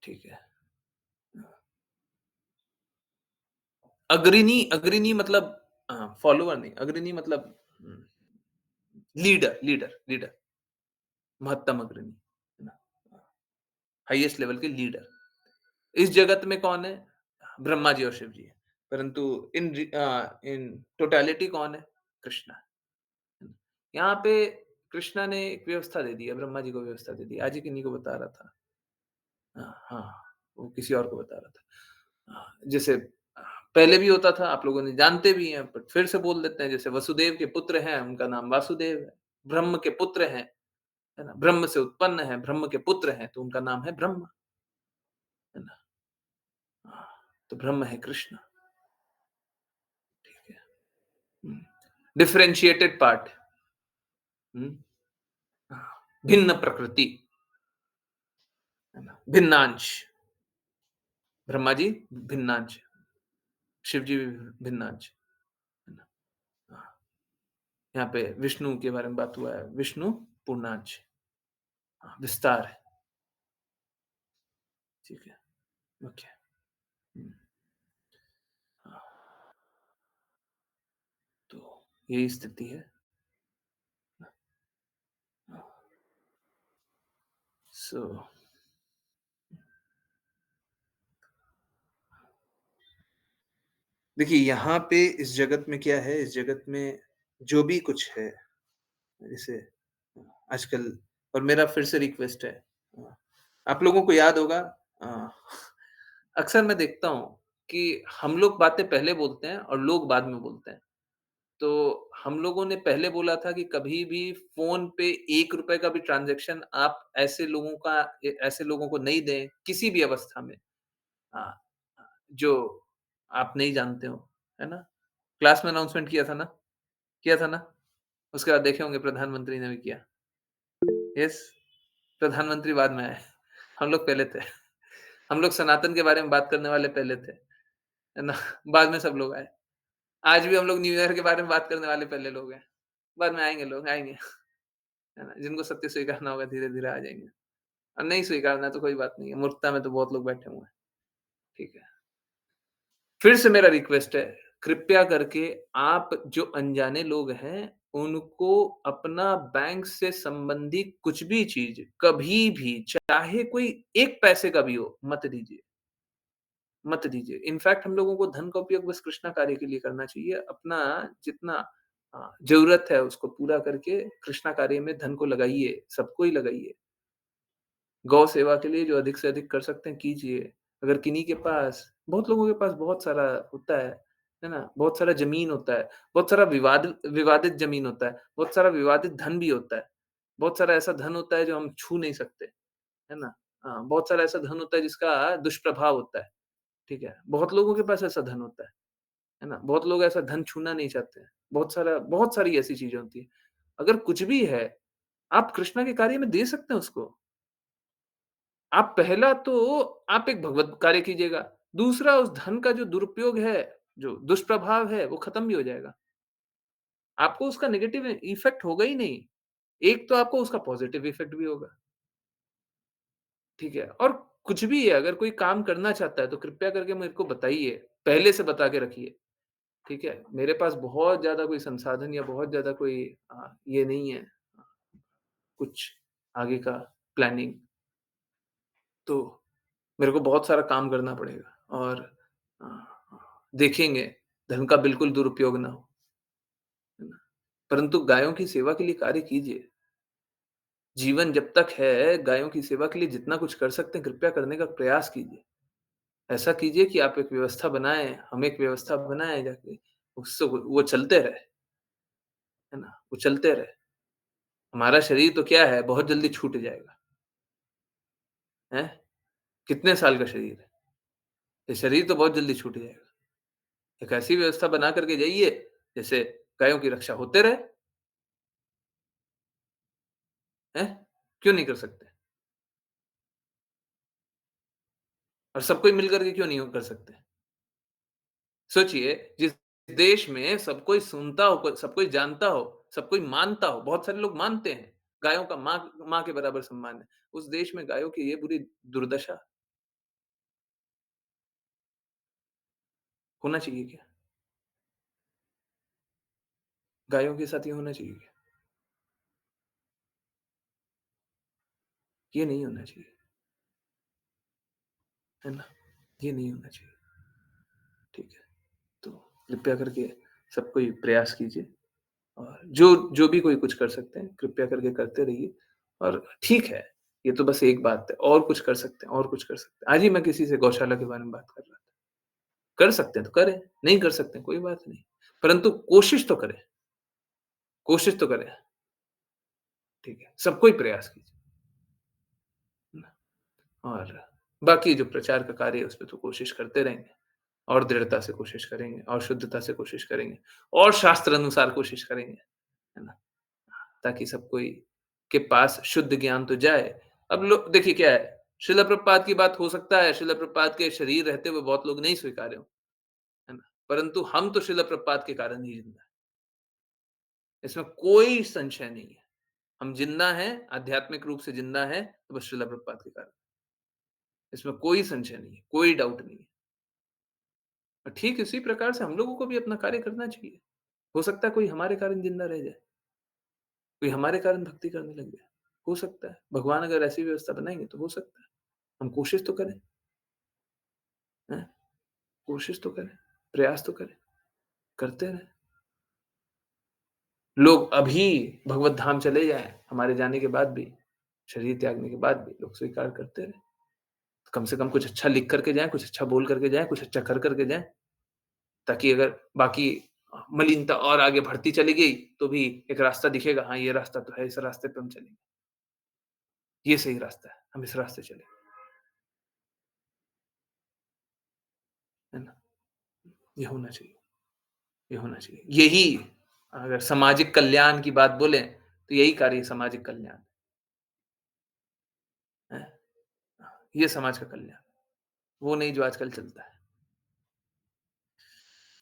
ठीक है। अग्रणी अग्रणी मतलब फॉलोवर नहीं, अग्रणी मतलब लीडर लीडर लीडर, महत्तम अग्रणी, है ना? हाईएस्ट लेवल के लीडर। इस जगत में कौन है? ब्रह्मा जी और शिव जी हैं। परंतु इन टोटैलिटी कौन है? कृष्णा है। यहाँ पे कृष्णा ने एक व्यवस्था दे दी है, ब्रह्मा जी को व्यवस्था दे दी। आज ही किन्हीं को बता रहा था। हाँ, वो किसी और को बता रहा था। जैसे पहले भी होता था, आप लोगों ने जानते भी हैं, बट फिर से बोल देते हैं, जैसे वसुदेव के पुत्र हैं, उनका नाम वासुदेव है। ब्रह्म के पुत्र हैं, है ना? ब्रह्म से उत्पन्न है, ब्रह्म के पुत्र हैं, तो उनका नाम है ब्रह्मा, है ना? हाँ, तो ब्रह्म है कृष्ण, ठीक है। हुँ, डिफरेंशिएटेड पार्ट, हुँ, हाँ, भिन्न प्रकृति, है ना? भिन्नांश, ब्रह्मा जी भिन्नांश, शिव जी भी भिन्नांश, है ना? हाँ, यहाँ पे विष्णु के बारे में बात हुआ है, विष्णु पूर्णांश, हाँ, विस्तार है, ठीक है, ओके, हुँ, हाँ, तो यही स्थिति है। हाँ, सो देखिए यहाँ पे इस जगत में क्या है, इस जगत में जो भी कुछ है, जैसे आजकल, और मेरा फिर से रिक्वेस्ट है, अ, आप लोगों को याद होगा, अ, अक्सर मैं देखता हूँ कि हम लोग बातें पहले बोलते हैं और लोग बाद में बोलते हैं। तो हम लोगों ने पहले बोला था कि कभी भी फ़ोन पे ₹1 का भी ट्रांज़ैक्शन आप ऐसे लोगों को नहीं दें, किसी भी अवस्था में। हाँ, जो आप नहीं जानते हो, है ना? क्लास में अनाउंसमेंट किया था ना? किया था ना? उसके बाद देखे होंगे प्रधानमंत्री ने भी किया। यस, प्रधानमंत्री बाद में आए। हम लोग पहले थे। हम लोग सनातन के बारे में बात करने वाले पहले थे, है ना? बाद में सब लोग आए। आज भी हम लोग न्यू ईयर के बारे में बात करने वाले पहले लोग हैं। बाद में आएँगे लोग, आएँगे, है ना? जिनको सत्य स्वीकारना होगा धीरे-धीरे आ जाएँगे, और नहीं स्वीकारना तो कोई बात नहीं है, मूर्खता में तो बहुत लोग बैठे हुए हैं, ठीक है। फिर से मेरा रिक्वेस्ट है, कृपया करके आप जो अनजाने लोग हैं, उनको अपना बैंक से संबंधित कुछ भी चीज़, कभी भी, चाहे कोई 1 पैसे का भी हो, मत दीजिए, मत दीजिए। इनफैक्ट हम लोगों को धन का उपयोग बस कृष्णा कार्य के लिए करना चाहिए। अपना जितना ज़रूरत है उसको पूरा करके कृष्णा कार्य में धन को लगाइए, सबको ही लगाइए। गौ सेवा के लिए जो अधिक से अधिक कर सकते हैं कीजिए। अगर किन्हीं के पास, बहुत लोगों के पास बहुत सारा होता है ना? बहुत सारा ज़मीन होता है, बहुत सारा विवादित ज़मीन होता है, बहुत सारा विवादित धन भी होता है। बहुत सारा ऐसा धन होता है जो हम छू नहीं सकते, है ना? हाँ, बहुत सारा ऐसा धन होता है जिसका दुष्प्रभाव होता है, ठीक है? बहुत लोगों के पास ऐसा धन होता है। है ना? बहुत लोग ऐसा धन छूना नहीं चाहते हैं। बहुत सारी ऐसी चीज़ें होती हैं। अगर कुछ भी है, आप कृष्णा के कार्य में दे सकते हैं उसको। आप पहला तो आप एक भगवत कार्य कीजिएगा, दूसरा उस धन का जो दुरुपयोग है, जो दुष्प्रभाव है, वो खत्म भी हो जाएगा। आपको उसका नेगेटिव इफ़ेक्ट होगा ही नहीं, एक तो आपको उसका पॉज़िटिव इफ़ेक्ट भी होगा, ठीक है? और कुछ भी है, अगर कोई काम करना चाहता है, तो कृपया करके मेरे को बताइए, पहले से बता के रखिए, ठीक है? मेरे पास बहुत ज़्यादा कोई संसाधन या बहुत ज़्यादा कोई ये नहीं है, कुछ आगे का प्लानिंग, तो मेरे को बहुत सारा काम करना पड़ेगा और अ, देखेंगे धन का बिल्कुल दुरुपयोग ना हो, है ना? परंतु गायों की सेवा के लिए कार्य कीजिए। जीवन जब तक है, गायों की सेवा के लिए जितना कुछ कर सकते हैं, कृपया करने का प्रयास कीजिए। ऐसा कीजिए कि आप एक व्यवस्था बनाएँ, हम एक व्यवस्था बनाएँ जाके, उससे वो चलते रहे, है ना? वो चलते रहे। हमारा शरीर तो क्या है, बहुत जल्दी छूट जाएगा, हैं? कितने साल का शरीर है? ये शरीर तो बहुत जल्दी छूट जाएगा। एक ऐसी व्यवस्था बना कर के जाइए, जैसे गायों की रक्षा होते रहे, हैं? क्यों नहीं कर सकते? और सब कोई मिल कर के क्यों नहीं कर सकते? सोचिए, जिस देश में सब कोई सुनता हो, सब कोई जानता हो, सब कोई मानता हो, बहुत सारे लोग मानते हैं, गायों का माँ के बराबर सम्मान है। उस देश में गायों की ये बुरी दुर्दशा होना चाहिए क्या? गायों के साथ ये होना चाहिए क्या? ये नहीं होना चाहिए, है ना? ये नहीं होना चाहिए, ठीक है? तो कृपया करके सब कोई प्रयास कीजिए और जो जो भी कोई कुछ कर सकते हैं, कृपया करके करते रहिए और ठीक है, ये तो बस एक बात है, और कुछ कर सकते हैं और कुछ कर सकते हैं। आज ही मैं किसी से गौशाला के बारे में बात कर रहा था। कर सकते हैं तो करें, नहीं कर सकते हैं कोई बात नहीं, परंतु कोशिश तो करें, ठीक है? सब कोई प्रयास कीजिए, है ना? और बाकी जो प्रचार का कार्य है, उसपे तो कोशिश करते रहेंगे और दृढ़ता से कोशिश करेंगे और शुद्धता से कोशिश करेंगे और शास्त्र अनुसार कोशिश करेंगे, है ना? ताकि सब कोई के पास शुद्ध ज्ञान तो जाए। अब लो देखिए क्या है, शिला प्रभुपाद की बात हो सकता है, शिला प्रभुपाद के शरीर रहते हुए बहुत लोग नहीं स्वीकारे हों, है ना? परंतु हम तो शिला प्रभुपाद के कारण ही जिंदा हैं, इसमें कोई संशय नहीं है। हम जिंदा हैं, आध्यात्मिक रूप से जिंदा हैं, तो बस शिला प्रभुपाद के कारण। इसमें कोई संशय नहीं है, कोई डाउट नहीं है। और ठीक इसी प्रकार से हम लोगों को भी अपना कार्य करना चाहिए। हो सकता है कोई हमारे कारण जिंदा रह जाए, कोई हमारे कारण भक्ति करने लग जाए, हो सकता है। भगवान अगर ऐसी व्यवस्था बनाएँगे तो हो सकता है। हम कोशिश तो करें, हैं? कोशिश तो करें, प्रयास तो करें, करते रहें। लोग अभी भगवत धाम चले जाएँ, हमारे जाने के बाद भी, शरीर त्यागने के बाद भी लोग स्वीकार करते रहें। कम से कम कुछ अच्छा लिख कर के जाएँ, कुछ अच्छा बोल कर के जाएँ, कुछ अच्छा कर के जाएँ, ताकि अगर बाकी मलिनता और आगे बढ़ती चली गई, तो भी एक रास्ता दिखेगा, हाँ, ये रास्ता तो है, इस रास्ते पे हम चलेंगे। ये सही रास्ता है, हम इस रास्ते चलें, है ना? ये होना चाहिए, ये होना चाहिए। यही अगर सामाजिक कल्याण की बात बोलें, तो यही कार्य है सामाजिक कल्याण, है। ये समाज का कल्याण, वो नहीं जो आजकल चलता है।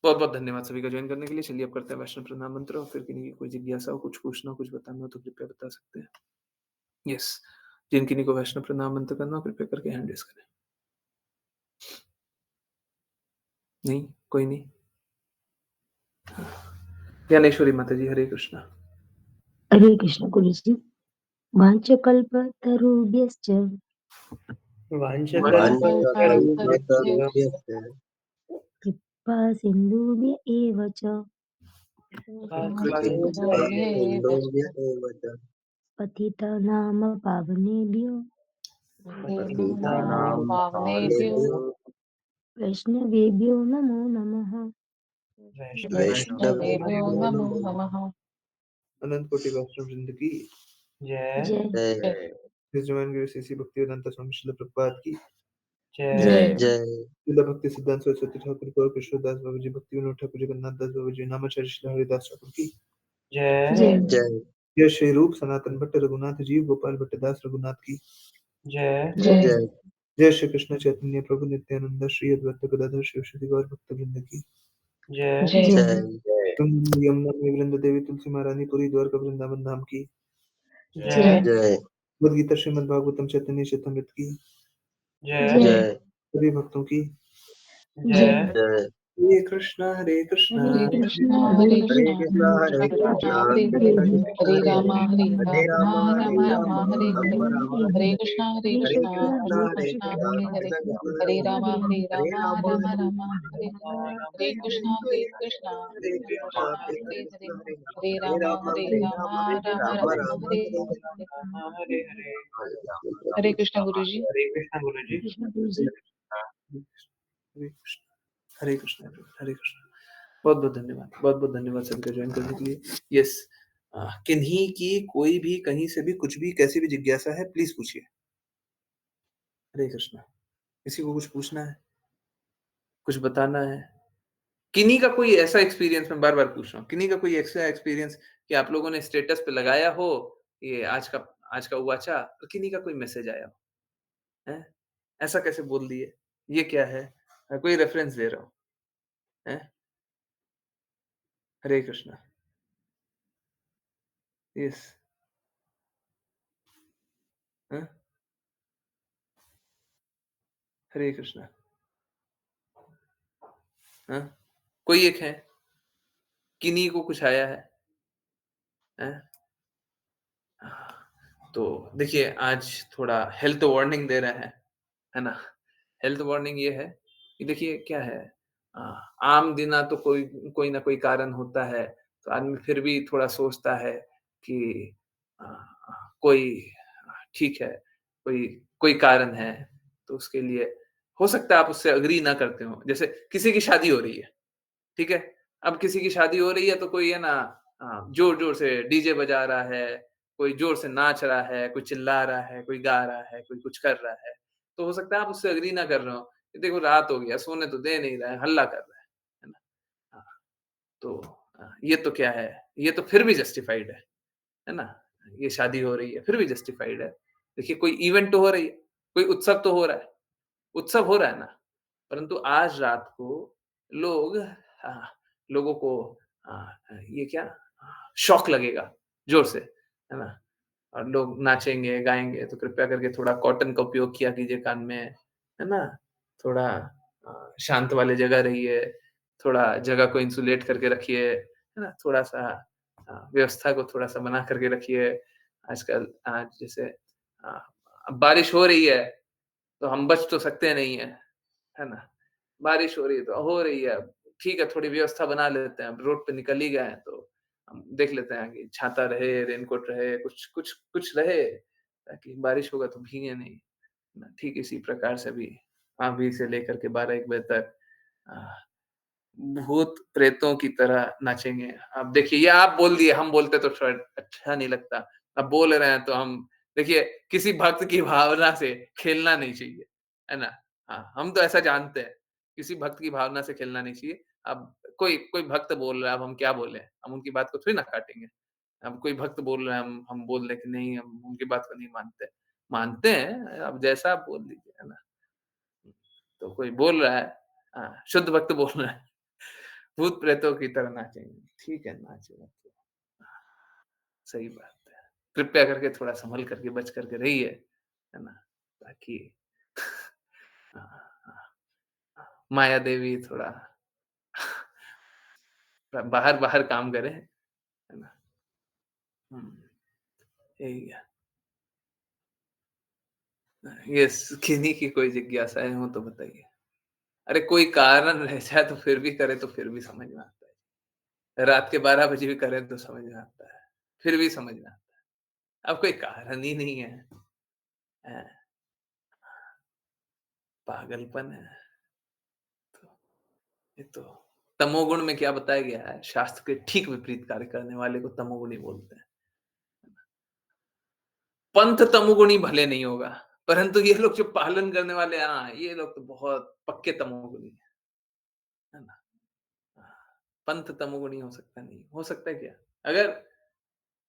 बहुत-बहुत धन्यवाद सभी का जॉइन करने के लिए। चलिए अब करते हैं वैष्णव प्रणाम मंत्र और फिर किन्हीं की कोई जिज्ञासा हो, कुछ पूछना हो, कुछ बताना हो तो कृपया बता सकते हैं। यस, जिन किन्हीं को वैष्णव प्रणाम मंत्र करना हो कृपया करके हैंड रेज़ करें। नहीं, कोई नहीं? ज्ञानेश्वरी माता जी, हरे कृष्णा। हरे कृष्ण गुरुजी। वाञ्छकल्पतरुभ्यश्च वाञ्छकल्पतरुभ्यश्च वाञ्छकल्पतरुभ्यश्च कृपा सिन्धुभ्य एव च कृपासिन्धुभ्येव कृपासिन्धुभ्य च एव च पतितानां पावनेभ्यो पतितानां पतितानां पावनेभ्यो पावनेभ्यो वैष्णवेभ्यो नमो नमः। वैष्णवेभ्यो वैष्णवेभ्यो नमो नमो नमः। अनंत कोटि वैष्णव वृंद की जय जय। हिज डिवाइन ग्रेस एसी भक्तिवेदांता स्वामी श्रील प्रभुपाद की जय जय जिला भक्ति सिद्धांत सरस्वती ठाकुर को, कृष्णदास बाबा जी, भक्ति विनोद ठाकुर, जगन्नाथ दास बाबा जी, नामाचार्य श्री हरिदास ठाकुर की जय जय जय। श्री रूप सनातन भट्ट रघुनाथ जीव गोपाल भट्टदास रघुनाथ की जय जय जय। श्री कृष्ण चैतन्य प्रभु नित्यानंद श्री अद्वैत गदाधर शिव गौर भक्त वृंद की जय जय तुम यमुना में वृंद देवी तुलसी महारानी पुरी द्वारका वृंदावन धाम की जय जय भगवद गीता श्रीमद् भागवतम चैतन्य चैतन्य की जय सभी भक्तों की जय। जय हरे कृष्णा हरे कृष्णा हरे कृष्णा हरे कृष्णा कृष्णा हरे कृष्णा कृष्णा हरे हरे कृष्ण कृष्ण हरे हरे राम हरे हरे राम हरे राम राम हरे हरे राम राम हरे हरे हरे कृष्णा हरे कृष्णा कृष्णा हरे कृष्णा कृष्णा हरे हरे कृष्ण कृष्ण हरे हरे हरे हरे राम राम हरे राम राम हरे राम हरे राम हरे हरे कृष्णा हरे कृष्णा हरे कृष्णा कृष्णा कृष्ण हरे हरे कृष्ण हरे हरे हरे हरे राम राम राम राम राम राम हरे हरे हरे हरे हरे कृष्ण गुरु जी। कृष्ण गुरु जी। हरे कृष्ण हरे कृष्ण हरे कृष्ण। बहुत बहुत धन्यवाद, बहुत बहुत धन्यवाद सभी का ज्वाइन करने के लिए। यस, किन्हीं की कोई भी कहीं से भी कुछ भी कैसी भी जिज्ञासा है प्लीज पूछिए। हरे कृष्णा। किसी को कुछ पूछना है, कुछ बताना है, किन्हीं का कोई ऐसा एक्सपीरियंस, मैं बार बार पूछ रहा हूँ, किन्हीं का कोई ऐसा एक्सपीरियंस कि आप लोगों ने स्टेटस पे लगाया हो ये आज का हुआचा, और किन्हीं का कोई मैसेज आया हो, हैं? ऐसा कैसे बोल दिए, ये क्या है? मैं कोई रेफरेंस दे रहा हूँ, हैं? हरे कृष्णा। यस, हैं? हरे कृष्णा। हाँ? कोई एक है, किन्हीं को कुछ आया है, हैं? तो देखिए आज थोड़ा हेल्थ वार्निंग दे रहे हैं, है ना? हेल्थ वार्निंग ये है कि देखिए क्या है, अ, आम दिना तो कोई कोई ना कोई कारण होता है, तो आदमी फिर भी थोड़ा सोचता है कि अ, कोई ठीक है, कोई कोई कारण है, तो उसके लिए हो सकता है आप उससे एग्री ना करते हो। जैसे किसी की शादी हो रही है, ठीक है? अब किसी की शादी हो रही है तो कोई है ना ज़ोर-ज़ोर से डीजे बजा रहा है, कोई ज़ोर से नाच रहा है, कोई चिल्ला रहा है, कोई गा रहा है, कोई कुछ कर रहा है। तो हो सकता है आप उससे एग्री ना कर रहे हो, कि देखो रात हो गया, सोने तो दे नहीं रहा है, हल्ला कर रहा है ना? हाँ, तो ये तो क्या है, ये तो फिर भी जस्टिफाइड है ना? ये शादी हो रही है, फिर भी जस्टिफाइड है। देखिए कोई इवेंट तो हो रही है, कोई उत्सव तो हो रहा है, उत्सव हो रहा है ना, परंतु आज रात को लोग लोगों को ये क्या शॉक लगेगा ज़ोर से, है ना? और लोग नाचेंगे, गाएँगे तो कृपया करके थोड़ा कॉटन का उपयोग किया कीजिए कान में, है ना? थोड़ा शांत वाले जगह रहिए, थोड़ा जगह को इंसुलेट करके रखिए, है ना? थोड़ा-सा व्यवस्था को थोड़ा-सा बना करके रखिए। आजकल जैसे अ, अब बारिश हो रही है, तो हम बच तो सकते नहीं हैं, है ना? बारिश हो रही है तो हो रही है, अब ठीक है थोड़ी व्यवस्था बना लेते हैं, अब रोड पे निकल ही गए हैं तो हम देख लेते हैं कि छाता रहे, रेनकोट रहे, कुछ कुछ कुछ रहे, ताकि बारिश होगा तो भीगे नहीं। ना ठीक इसी प्रकार से भी अभी से लेकर के 12-1 बजे तक अ, भूत-प्रेतों की तरह नाचेंगे। अब देखिए ये आप बोल दिए, हम बोलते तो शायद अच्छा नहीं लगता। अब बोल रहे हैं तो हम देखिए किसी भक्त की भावना से खेलना नहीं चाहिए, है ना? हाँ, हम तो ऐसा जानते हैं, किसी भक्त की भावना से खेलना नहीं चाहिए। अब कोई कोई भक्त बोल रहा है, अब हम क्या बोलें? हम उनकी बात को थोड़ी ना काटेंगे। अब कोई भक्त बोल रहा है, हम बोल रहे हैं कि नहीं हम उनकी बात को नहीं मानते। मानते हैं, अब जैसा आप बोल दीजिए, है ना? तो कोई बोल रहा है शुद्ध भक्त बोल रहा है, भूत-प्रेतों की तरह नाचेंगे। ठीक है, नाचो नाचो। सही बात है। कृपया करके थोड़ा सँभल करके, बच करके रहिए, है ना? ताकि अ माया देवी थोड़ा बाहर काम करे, है ना? हुँ, यही है। यस, किन्हीं की कोई जिज्ञासाएँ हो तो बताइए? अरे कोई कारण रह जाए तो फिर भी करे तो फिर भी समझ में आता है। रात के 12 बजे भी करें तो समझ में आता है, फिर भी समझ में आता है। अब कोई कारण ही नहीं है, हैं? पागलपन है। तो ये तो तमोगुण में क्या बताया गया है, शास्त्र के ठीक विपरीत कार्य करने वाले को तमोगुणी बोलते हैं। पंथ तमोगुणी भले नहीं होगा, परंतु ये लोग जो पालन करने वाले ये लोग तो बहुत पक्के तमोगुणी है ना? हाँ, पंथ तमोगुणी हो सकता नहीं, हो सकता है क्या? अगर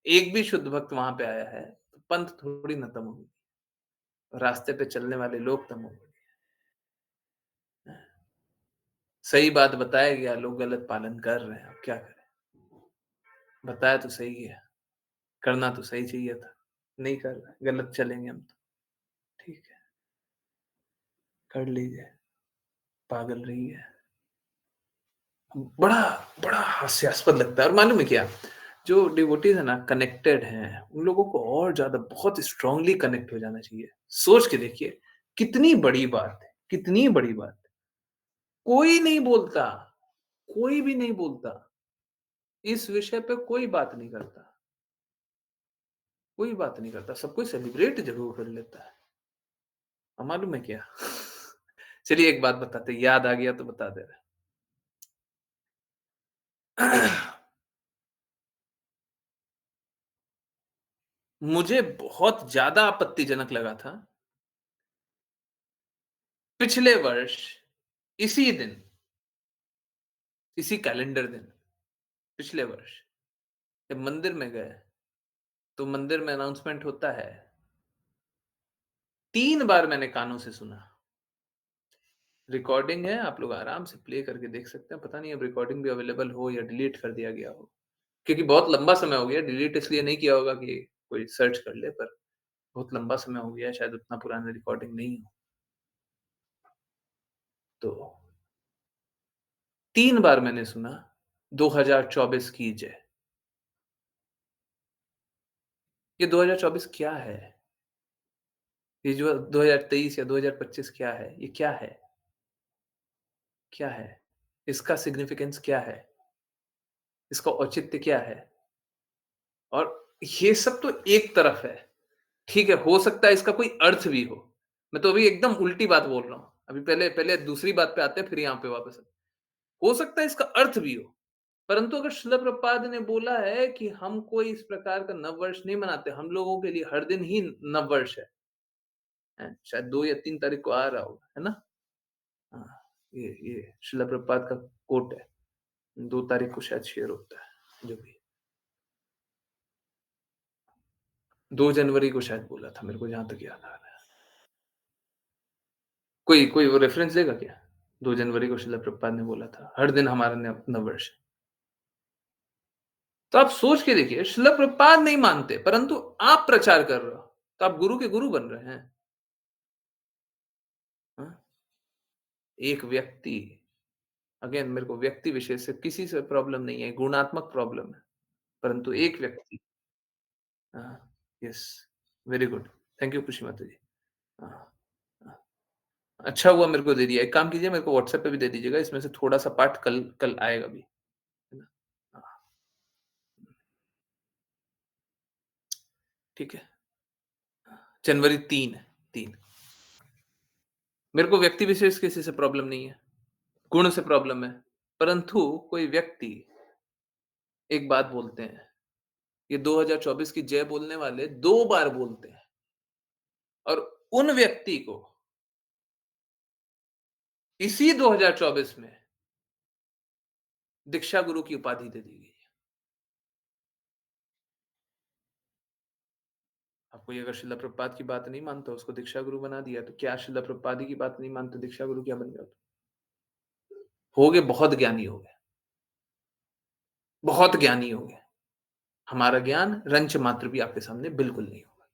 एक भी शुद्ध भक्त वहाँ पे आया है, तो पंथ थोड़ी ना तमोगुणी, रास्ते पे चलने वाले लोग तमोगुणी हैं। सही बात बताया गया, लोग गलत पालन कर रहे हैं, अब क्या करें? बताया तो सही गया, करना तो सही चाहिए था, नहीं कर रहे, गलत चलेंगे हम तो, ठीक है, कर लीजिए, पागल रही है। बड़ा बड़ा हास्यास्पद लगता है और मालूम है क्या? जो डिवोटीज़ है ना कनेक्टेड हैं, उन लोगों को और ज़्यादा बहुत स्ट्रांगली कनेक्ट हो जाना चाहिए। सोच के देखिए, कितनी बड़ी बात है, कितनी बड़ी बात है। कोई नहीं बोलता, कोई भी नहीं बोलता। इस विषय पे कोई बात नहीं करता, कोई बात नहीं करता। सब कोई सेलिब्रेट ज़रूर कर लेता है। और मालूम है क्या? चलिए एक बात बताते हैं, याद आ गया तो बता दे रहे हैं। मुझे बहुत ज़्यादा आपत्तिजनक लगा था, पिछले वर्ष इसी दिन, इसी कैलेंडर दिन, पिछले वर्ष जब मंदिर में गए, तो मंदिर में अनाउंसमेंट होता है। 3 बार मैंने कानों से सुना। रिकॉर्डिंग है, आप लोग आराम से प्ले करके देख सकते हैं। पता नहीं अब रिकॉर्डिंग भी अवेलेबल हो या डिलीट कर दिया गया हो। क्योंकि बहुत लंबा समय हो गया, डिलीट इसलिए नहीं किया होगा कि कोई सर्च कर ले, पर बहुत लंबा समय हो गया, शायद उतना पुराना रिकॉर्डिंग नहीं हो। तो 3 बार मैंने सुना 2024 की जय। ये 2024 क्या है? ये जो 2023 या 2025 क्या है? ये क्या है? क्या है? इसका सिग्निफिकेंस क्या है? इसका औचित्य क्या है? और ये सब तो एक तरफ है, ठीक है, हो सकता है इसका कोई अर्थ भी हो। मैं तो अभी एकदम उल्टी बात बोल रहा हूँ। अभी पहले पहले दूसरी बात पे आते हैं, फिर यहाँ पे वापस आते हैं। हो सकता है इसका अर्थ भी हो, परंतु अगर श्रील प्रभुपाद ने बोला है कि हम कोई इस प्रकार का नववर्ष नहीं मनाते, हम लोगों के लिए हर दिन ही नववर्ष है। शायद 2 या 3 तारीख को आ रहा होगा, है ना? हाँ, ये श्रील प्रभुपाद का कोट है। 2 तारीख को शायद शेयर होता है, जो भी। 2 जनवरी को शायद बोला था, मेरे को जहाँ तक याद आ रहा है। कोई कोई वो रेफरेंस देगा क्या? 2 जनवरी को श्रील प्रभुपाद ने बोला था, हर दिन हमारा नववर्ष है। तो आप सोच के देखिए, श्रील प्रभुपाद नहीं मानते, परंतु आप प्रचार कर रहे हो, तो आप गुरु के गुरु बन रहे हैं। हाँ? एक व्यक्ति, अगेन मेरे को व्यक्ति विशेष से किसी से प्रॉब्लम नहीं है, गुणात्मक प्रॉब्लम है, परंतु एक व्यक्ति, हाँ, yes, very good, thank you खुशी माता जी। हाँ, हाँ, अच्छा हुआ मेरे को दे दिया। एक काम कीजिए, मेरे को व्हाट्सएप पे भी दे दीजिएगा, इसमें से थोड़ा सा पार्ट कल कल आएगा भी, है ना? हाँ, ठीक है। जनवरी 3 है, 3। मेरे को व्यक्ति विशेष किसी से प्रॉब्लम नहीं है, गुण से प्रॉब्लम है, परंतु कोई व्यक्ति एक बात बोलते हैं, ये 2024 की जय बोलने वाले 2 बार बोलते हैं और उन व्यक्ति को इसी 2024 में दीक्षा गुरु की उपाधि दे दी गई। अब कोई अगर श्रील प्रभुपाद की बात नहीं मानता, उसको दीक्षा गुरु बना दिया, तो क्या श्रील प्रभुपाद की बात नहीं मानते, दीक्षा गुरु क्या बन जाओ? होगे बहुत ज्ञानी हो गए, बहुत ज्ञानी हो गए। हमारा ज्ञान रंच मात्र भी आपके सामने बिल्कुल नहीं होगा।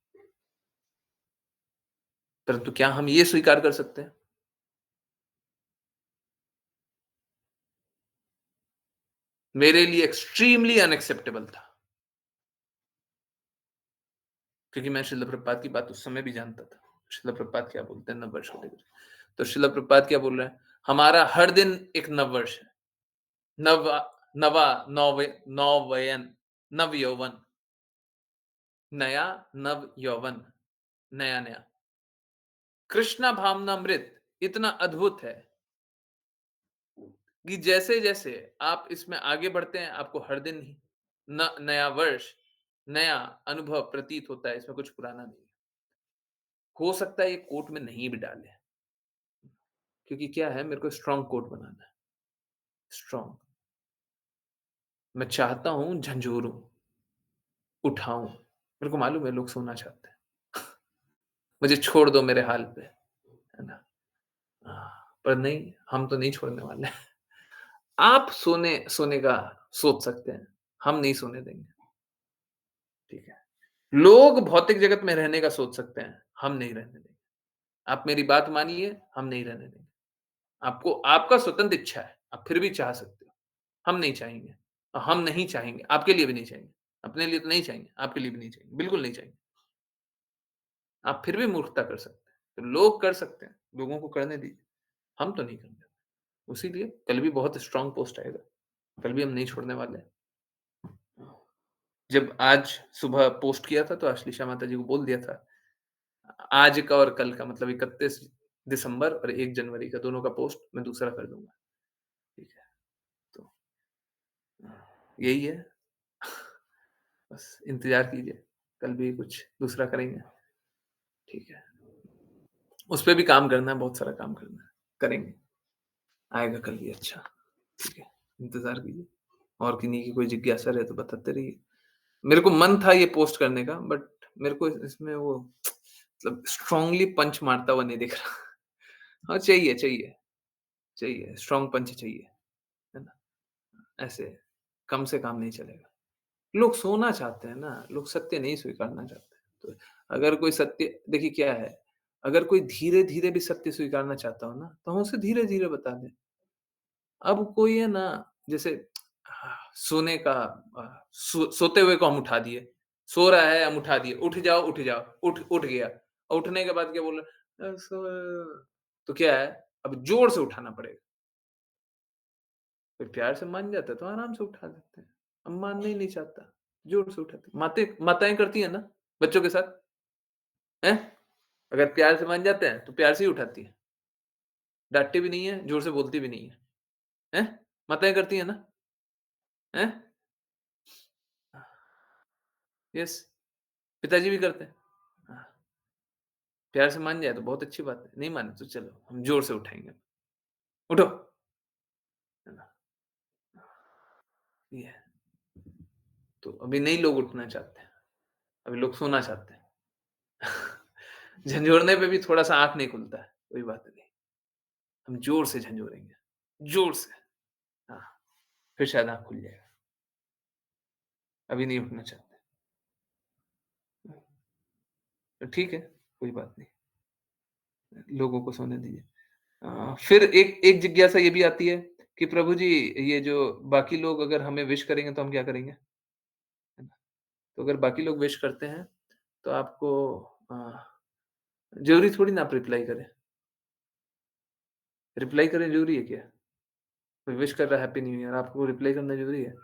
परंतु क्या हम ये स्वीकार कर सकते हैं? मेरे लिए एक्सट्रीमली अनएक्सेप्टेबल था, क्योंकि मैं श्रील प्रभुपाद की बात उस समय भी जानता था। श्रील प्रभुपाद क्या बोलते हैं नववर्ष को लेकर? तो श्रील प्रभुपाद क्या बोल रहे हैं? हमारा हर दिन एक नववर्ष है। नव नवा नवयन नव यौवन, नया नव यौवन, नया नया कृष्णा भावनामृत इतना अद्भुत है कि जैसे जैसे आप इसमें आगे बढ़ते हैं, आपको हर दिन ही नया वर्ष, नया अनुभव प्रतीत होता है, इसमें कुछ पुराना नहीं है। हो सकता है ये कोट में नहीं भी डाले, क्योंकि क्या है मेरे को स्ट्रॉन्ग कोट बनाना है, स्ट्रॉन्ग। मैं चाहता हूँ झंझोरूँ, उठाऊँ। मेरे को मालूम है लोग सोना चाहते हैं। मुझे छोड़ दो मेरे हाल पे, है ना? पर नहीं, हम तो नहीं छोड़ने वाले। आप सोने का सोच सकते हैं, हम नहीं सोने देंगे, ठीक है? लोग भौतिक जगत में रहने का सोच सकते हैं, हम नहीं रहने देंगे। आप मेरी बात मानिए, हम नहीं रहने देंगे। आपको आपका स्वतंत्र इच्छा है, आप फिर भी चाह सकते हो, हम नहीं चाहेंगे। हम नहीं चाहेंगे, आपके लिए भी नहीं चाहेंगे। अपने लिए तो नहीं चाहेंगे, आपके लिए भी नहीं चाहेंगे, बिल्कुल नहीं चाहेंगे। आप फिर भी मूर्खता कर सकते हैं, तो लोग कर सकते हैं, लोगों को करने दीजिए, हम तो नहीं करेंगे। इसीलिए कल भी बहुत स्ट्रॉन्ग पोस्ट आएगा, कल भी हम नहीं छोड़ने वाले हैं। जब आज सुबह पोस्ट किया था तो अश्लीषा माता जी को बोल दिया था, आज का और कल का मतलब 31 दिसंबर और 1 जनवरी का दोनों का पोस्ट मैं दूसरा कर दूँगा, ठीक है? तो यही है, बस इंतज़ार कीजिए, कल भी कुछ दूसरा करेंगे, ठीक है? उस पे भी काम करना है, बहुत सारा काम करना है, करेंगे, आएगा कल भी अच्छा, ठीक है? इंतज़ार कीजिए और किन्हीं की कोई जिज्ञासा रहे तो बताते रहिए। मेरे को मन था ये पोस्ट करने का बट मेरे को इसमें वो मतलब स्ट्रांगली पंच मारता हुआ नहीं दिख रहा। हाँ, चाहिए, स्ट्रॉन्ग पंच चाहिए, है ना? ऐसे कम से काम नहीं चलेगा। लोग सोना चाहते हैं ना, लोग सत्य नहीं स्वीकारना चाहते हैं। तो अगर कोई सत्य देखिए क्या है, अगर कोई धीरे-धीरे भी सत्य स्वीकारना चाहता हो ना, तो हम उसे धीरे-धीरे बता दें। अब कोई है ना जैसे सोने का सोते हुए को हम उठा दिए, सो रहा है हम उठा दिए, उठ जाओ, उठ गया और उठने के बाद क्या बोल रहा है तो क्या है, अब ज़ोर से उठाना पड़ेगा। फिर प्यार से मान जाता है तो आराम से उठा देते हैं। अब मानना ही नहीं चाहता, ज़ोर से उठाते हैं। माताएँ करती हैं ना बच्चों के साथ, हैं? अगर प्यार से मान जाते हैं तो प्यार से ही उठाती हैं, डाँटती भी नहीं है, ज़ोर से बोलती भी नहीं है, हैं? माताएँ करती हैं ना, हैं? यस, पिताजी भी करते हैं। हाँ, प्यार से मान जाए तो बहुत अच्छी बात है, नहीं माने तो चलो हम ज़ोर से उठाएँगे। उठो, है ना? ये है। तो अभी नहीं लोग उठना चाहते हैं, अभी लोग सोना चाहते हैं। झंझोड़ने पे भी थोड़ा-सा आँख नहीं खुलता है, कोई बात नहीं। हम ज़ोर से झंझोरेंगे, ज़ोर से। हाँ, फिर शायद आँख खुल जाएगा। अभी नहीं उठना चाहते। तो ठीक है, कोई बात नहीं, लोगों को सोने दीजिए। फिर एक एक जिज्ञासा ये भी आती है कि प्रभु जी ये जो बाकी लोग अगर हमें विश करेंगे तो हम क्या करेंगे? है ना? तो अगर बाकी लोग विश करते हैं तो आपको अ, ज़रूरी थोड़ी ना आप रिप्लाई करें। रिप्लाई करें ज़रूरी है क्या? कोई विश कर रहा है हैप्पी न्यू ईयर आपको रिप्लाई करना ज़रूरी है?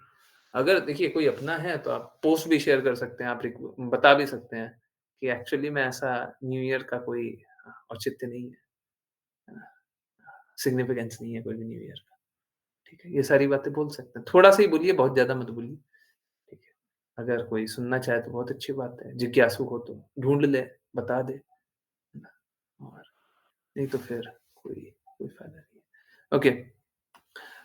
अगर देखिए कोई अपना है तो आप पोस्ट भी शेयर कर सकते हैं, आप बता भी सकते हैं कि एक्चुअली में ऐसा न्यू ईयर का कोई औचित्य नहीं है, है ना? सिग्निफिकेंस नहीं है कोई भी न्यू ईयर का, ठीक है? ये सारी बातें बोल सकते हैं। थोड़ा-सा ही बोलिए, बहुत ज़्यादा मत बोलिए, ठीक है? अगर कोई सुनना चाहे तो बहुत अच्छी बात है, जिज्ञासु हो तो ढूँढ ले, बता दे, है ना? और नहीं तो फिर कोई कोई फ़ायदा नहीं है। ओके,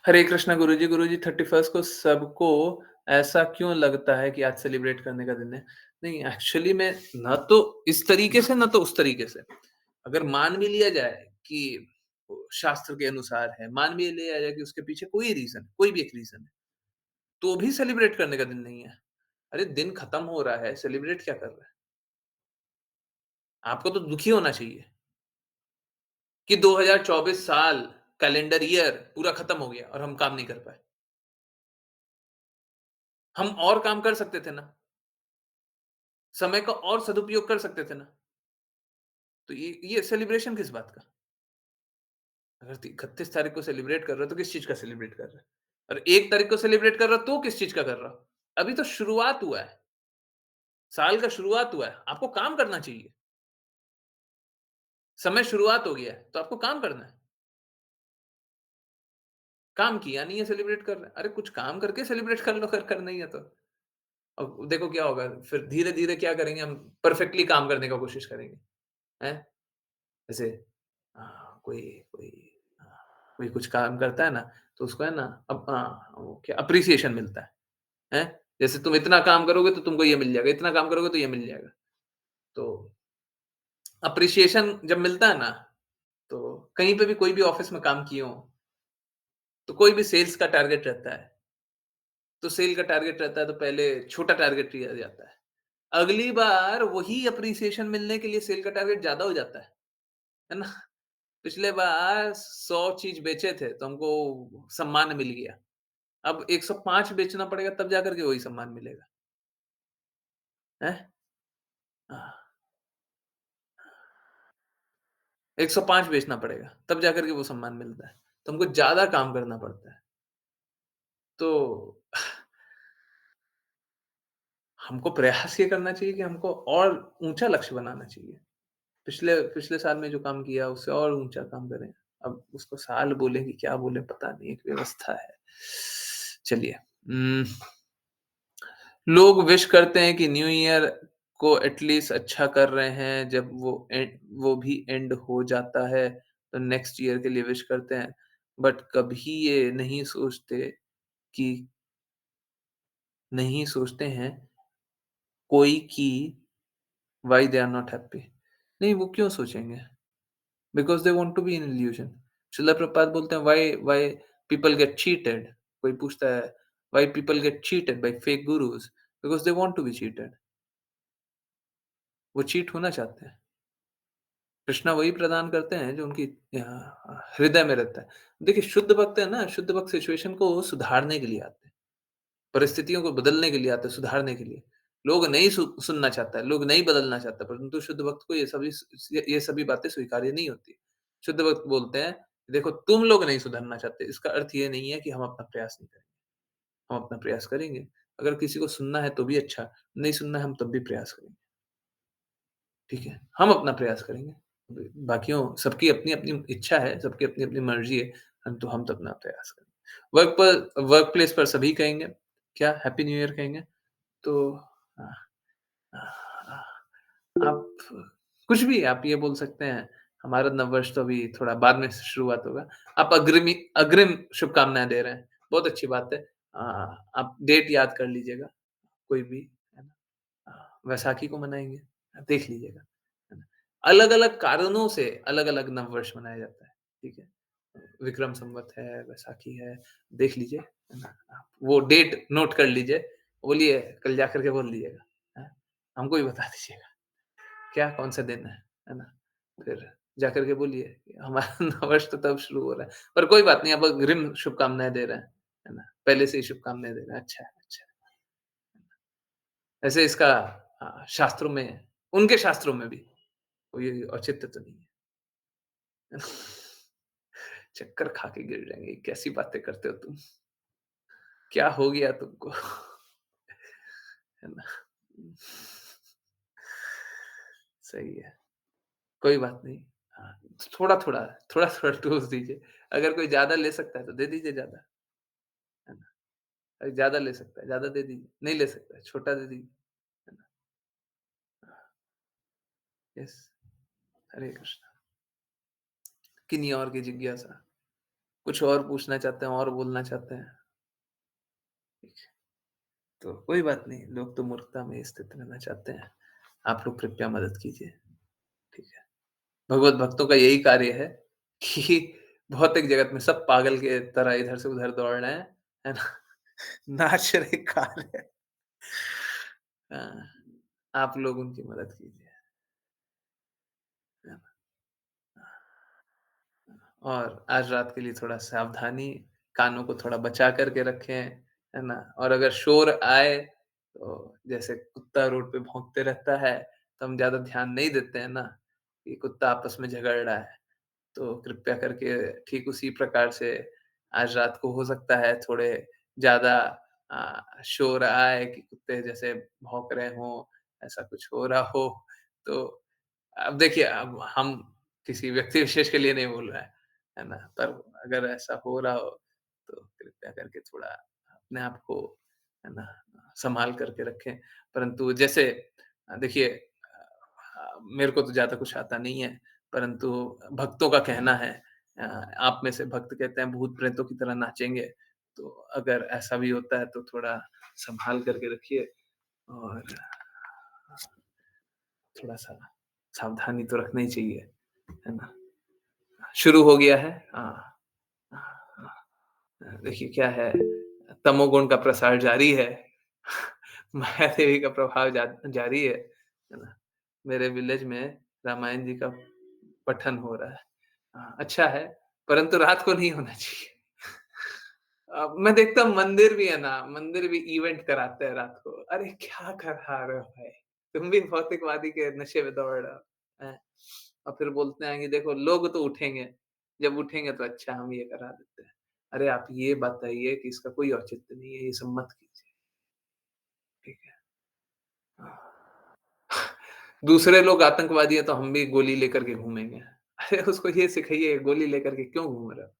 हरे कृष्णा गुरुजी, गुरुजी 31st को सबको ऐसा क्यों लगता है कि आज सेलिब्रेट करने का दिन है? नहीं एक्चुअली में ना तो इस तरीके से, ना तो उस तरीके से। अगर मान भी लिया जाए कि शास्त्र के अनुसार है, मान भी लिया जाए कि उसके पीछे कोई रीज़न कोई भी एक रीज़न है, तो भी सेलिब्रेट करने का दिन नहीं है। अरे दिन खत्म हो रहा है, सेलिब्रेट क्या कर रहा है? आपको तो दुखी होना चाहिए कि 2024 साल कैलेंडर ईयर पूरा खत्म हो गया और हम काम नहीं कर पाए। हम और काम कर सकते थे ना, समय का और सदुपयोग कर सकते थे ना। तो ये सेलिब्रेशन किस बात का? अगर 31 तारीख को सेलिब्रेट कर रहे हो तो किस चीज़ का सेलिब्रेट कर रहे हो? और 1 तारीख को सेलिब्रेट कर रहे हो तो किस चीज़ का कर रहे हो? अभी तो शुरुआत हुआ है, साल का शुरुआत हुआ है, आपको काम करना चाहिए। समय शुरुआत हो गया है, तो आपको काम करना है। काम किया नहीं है सेलिब्रेट कर रहे हैं। अरे कुछ काम करके सेलिब्रेट कर लो, अगर करना ही है तो। अब देखो क्या होगा, फिर धीरे-धीरे क्या करेंगे हम परफेक्टली काम करने का कोशिश करेंगे। हैं? जैसे अ, कोई कोई अ, कोई कुछ काम करता है ना, तो उसको है ना वो क्या एप्रिसिएशन मिलता है, हैं? जैसे तुम इतना काम करोगे तो तुमको ये मिल जाएगा, इतना काम करोगे तो ये मिल जाएगा। तो एप्रिसिएशन जब मिलता है ना, तो कहीं पे भी कोई भी ऑफ़िस में काम किए हों, तो कोई भी सेल्स का टारगेट रहता है, तो सेल का टारगेट रहता है तो पहले छोटा टारगेट लिया जाता है। अगली बार वही एप्रिसिएशन मिलने के लिए सेल का टारगेट ज़्यादा हो जाता है ना? पिछले बार 100 चीज़ बेचे थे, तो हमको सम्मान मिल गया। अब 105 बेचना पड़ेगा तब जाकर के वही सम्मान मिलेगा, हैं? हाँ, 105 बेचना पड़ेगा, तब जाकर के वो सम्मान मिलता है। तो हमको ज़्यादा काम करना पड़ता है। तो हमको प्रयास ये करना चाहिए कि हमको और ऊँचा लक्ष्य बनाना चाहिए। पिछले पिछले साल में जो काम किया उससे और ऊँचा काम करें। अब उसको साल बोलें कि क्या बोलें पता नहीं, एक व्यवस्था है। चलिए लोग विश करते हैं कि न्यू ईयर को एटलीस्ट अच्छा कर रहे हैं, जब वो भी एंड हो जाता है, तो नेक्स्ट ईयर के लिए विश करते हैं। बट कभी ये कि नहीं सोचते हैं कोई कि why they are not happy. नहीं, वो क्यों सोचेंगे? Because they want to be in illusion. Srila Prabhupada बोलते हैं why why people get cheated. कोई पूछता है why people get cheated by fake gurus? Because they want to be cheated. वो चीट होना चाहते हैं। कृष्णा वही प्रदान करते हैं जो उनकी हृदय में रहता है। देखिए शुद्ध भक्त है ना, शुद्ध भक्त सिचुएशन को सुधारने के लिए आते हैं। परिस्थितियों को बदलने के लिए आते हैं, सुधारने के लिए। लोग नहीं सुनना चाहता है, लोग नहीं बदलना चाहता, परंतु शुद्ध भक्त को ये सभी बातें स्वीकार्य नहीं होती। शुद्ध भक्त बोलते हैं, देखो तुम लोग नहीं सुधरना चाहते, इसका अर्थ ये नहीं है कि हम अपना प्रयास नहीं करेंगे। हम अपना प्रयास करेंगे। अगर किसी को सुनना है तो भी अच्छा, नहीं सुनना है हम तब भी प्रयास करेंगे। ठीक है? हम अपना प्रयास करेंगे। बाकियों सबकी अपनी-अपनी इच्छा है, सबकी अपनी-अपनी मर्ज़ी है, परंतु हम तो अपना प्रयास करेंगे। वर्क प्लेस पर सभी कहेंगे, क्या हैप्पी न्यू ईयर कहेंगे? तो अ आप कुछ भी आप ये बोल सकते हैं, हमारा नववर्ष तो अभी थोड़ा बाद में शुरुआत होगा। आप अग्रिम शुभकामनाएँ दे रहे हैं, बहुत अच्छी बात है। आप डेट याद कर लीजिएगा, कोई भी, है ना? वैसाखी को मनाएँगे, देख लीजिएगा, है ना? अलग-अलग कारणों से अलग-अलग नववर्ष मनाया जाता है, ठीक है? विक्रम संवत है, वैसाखी है, देख लीजिए, है ना? आप वो डेट नोट कर लीजिए, बोलिए कल जाकर के बोल दीजिएगा, हैं? हमको भी बता दीजिएगा, क्या कौन-सा दिन है ना? फिर जाकर के बोलिए कि हमारा नववर्ष तो तब शुरू हो रहा है, पर कोई बात नहीं, आप अग्रिम शुभकामनाएँ दे रहे हैं, है ना? पहले से ही शुभकामनाएँ दे रहे हैं, अच्छा है, अच्छा है। वैसे इसका शास्त्रों में उनके शास्त्रों में भी कोई औचित्य तो नहीं है। चक्कर खा के गिर जाएँगे, कैसी बातें करते हो तुम? क्या हो गया तुमको? है ना? सही है, कोई बात नहीं। हाँ, थोड़ा-थोड़ा, थोड़ा-थोड़ा डोज़ दीजिए। अगर कोई ज़्यादा ले सकता है तो दे दीजिए ज़्यादा, है ना? अगर ज़्यादा ले सकता है, ज़्यादा दे दीजिए, नहीं ले सकता है, छोटा दे दीजिए, है ना? यस, हरे कृष्णा। किन्हीं और की जिज्ञासा, कुछ और पूछना चाहते हैं और बोलना चाहते हैं? ठीक है, तो कोई बात नहीं, लोग तो मूर्खता में स्थित रहना चाहते हैं। आप लोग कृपया मदद कीजिए, ठीक है? भगवत भक्तों का यही कार्य है कि भौतिक जगत में सब पागल के तरह इधर से उधर दौड़ रहे हैं, है ना? नाच रहे, गा रहे। हाँ, आप लोग उनकी मदद कीजिए, है ना? और आज रात के लिए थोड़ा सावधानी, कानों को थोड़ा बचा कर के रखें, है ना? और अगर शोर आए, तो जैसे कुत्ता रोड पे भौंकते रहता है, तो हम ज़्यादा ध्यान नहीं देते हैं ना, कि कुत्ता आपस में झगड़ रहा है। तो कृपया करके ठीक उसी प्रकार से आज रात को हो सकता है थोड़े ज़्यादा शोर आए कि कुत्ते जैसे भौंक रहे हों, ऐसा कुछ हो रहा हो। तो अब देखिए, अब हम किसी व्यक्ति विशेष के लिए नहीं बोल रहे हैं, है ना? पर अगर ऐसा हो रहा हो, तो कृपया करके थोड़ा अपने आप को, है ना, सँभाल करके रखें। परंतु जैसे देखिए मेरे को तो ज़्यादा कुछ आता नहीं है, परंतु भक्तों का कहना है, आप में से भक्त कहते हैं भूत-प्रेतों की तरह नाचेंगे, तो अगर ऐसा भी होता है तो थोड़ा सँभाल करके रखिए और थोड़ा-सा सावधानी तो रखना ही चाहिए, है ना? शुरू हो गया है। देखिए क्या है, तमोगुण का प्रसार जारी है। माया देवी का प्रभाव जारी है ना? मेरे विलेज में रामायण जी का पठन हो रहा है। अच्छा है, परंतु रात को नहीं होना चाहिए। मैं देखता हूँ मंदिर भी है ना, मंदिर भी इवेंट कराते हैं रात को। अरे क्या करा रहे हो भाई? तुम भी भौतिकवादी के नशे में दौड़ रहे हो, हैं? और फिर बोलते हैं कि देखो लोग तो उठेंगे, जब उठेंगे तो अच्छा हम ये करा देते हैं। अरे आप ये बताइए कि इसका कोई औचित्य नहीं है, ये सब मत कीजिए, ठीक है? दूसरे लोग आतंकवादी है तो हम भी गोली लेकर के घूमेंगे। अरे उसको ये सिखाइए गोली लेकर के क्यों घूम रहे हो?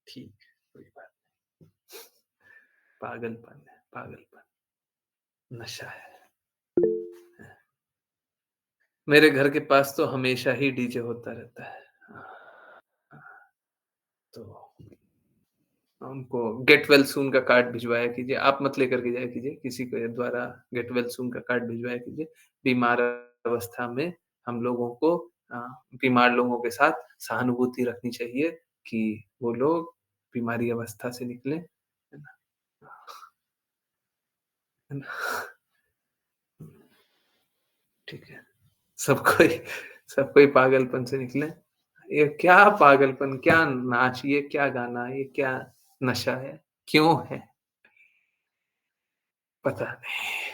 ठीक, कोई बात नहीं। पागलपन है, पागलपन, नशा है। मेरे घर के पास तो हमेशा ही डीजे होता रहता है। तो उनको गेट वेल सून का कार्ड भिजवाया कीजिए। आप मत लेकर के जाया कीजिए, किसी के द्वारा गेट वेल सून का कार्ड भिजवाया कीजिए। बीमार अवस्था में हम लोगों को अ, बीमार लोगों के साथ सहानुभूति रखनी चाहिए कि वो लोग बीमारी अवस्था से निकलें, है ना? है ना? ठीक है। सब कोई सब कोई पागलपन से निकले। ये क्या पागलपन, क्या नाच, ये क्या गाना, ये क्या नशा है? क्यों है? पता नहीं।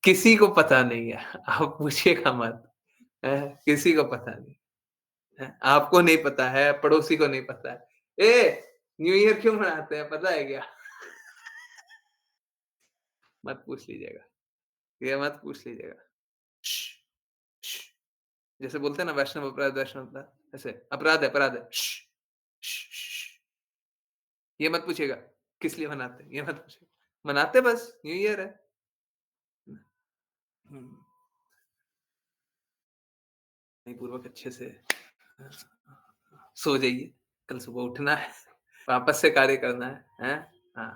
किसी को पता नहीं है। आप पूछिएगा मत। किसी को पता नहीं है। आपको नहीं पता है, पड़ोसी को नहीं पता है। न्यू ईयर क्यों मनाते हैं पता है क्या? मत पूछ लीजिएगा। ये मत पूछ लीजिएगा। श्श, श्श। जैसे बोलते हैं ना वैष्णव अपराध, ऐसे अपराध है, अपराध है। श्श, श्श, श्श। ये मत पूछिएगा, किस लिए मनाते हैं? ये मत पूछिएगा। मनाते बस न्यू ईयर है। हुँ, पूर्वक अच्छे से अ, सो जाइए, कल सुबह उठना है, वापस से कार्य करना है, हैं? हाँ,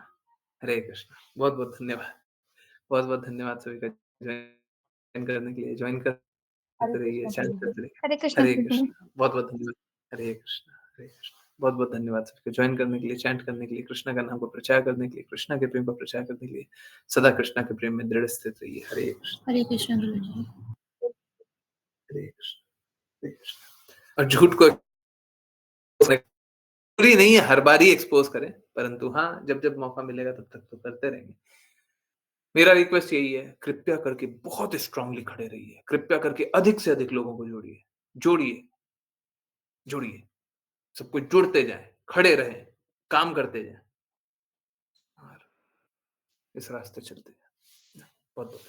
हरे कृष्णा। बहुत-बहुत धन्यवाद। बहुत-बहुत धन्यवाद सभी का जॉइन करने के लिए। जॉइन हरे करते रहिए, कृष्ण चैंट गुरु जी। करते रहिए। हरे कृष्ण हरे गुरु जी। कृष्णा। बहुत-बहुत धन्यवाद। हरे कृष्णा, हरे कृष्णा। बहुत-बहुत धन्यवाद सबको जॉइन करने के लिए, चैंट करने के लिए, कृष्ण का नाम को प्रचार करने के लिए, कृष्ण के प्रेम का प्रचार करने के लिए। सदा कृष्ण के प्रेम में दृढ़ स्थित रहिए। हरे कृष्ण, हरे कृष्ण गुरु जी। हरे कृष्ण, हरे कृष्ण। और झूठ को जरूरी नहीं है हर बार ही एक्सपोज़ करें, परंतु हाँ, जब-जब मौका मिलेगा तब तक तो करते रहेंगे। मेरा रिक्वेस्ट यही है, कृपया करके बहुत स्ट्रांगली खड़े रहिए। कृपया करके अधिक से अधिक लोगों को जोड़िए। जोड़िए, जुड़िए। सब कुछ जुड़ते जाएँ, खड़े रहें, काम करते जाएँ और इस रास्ते चलते जाएँ। बहुत-बहुत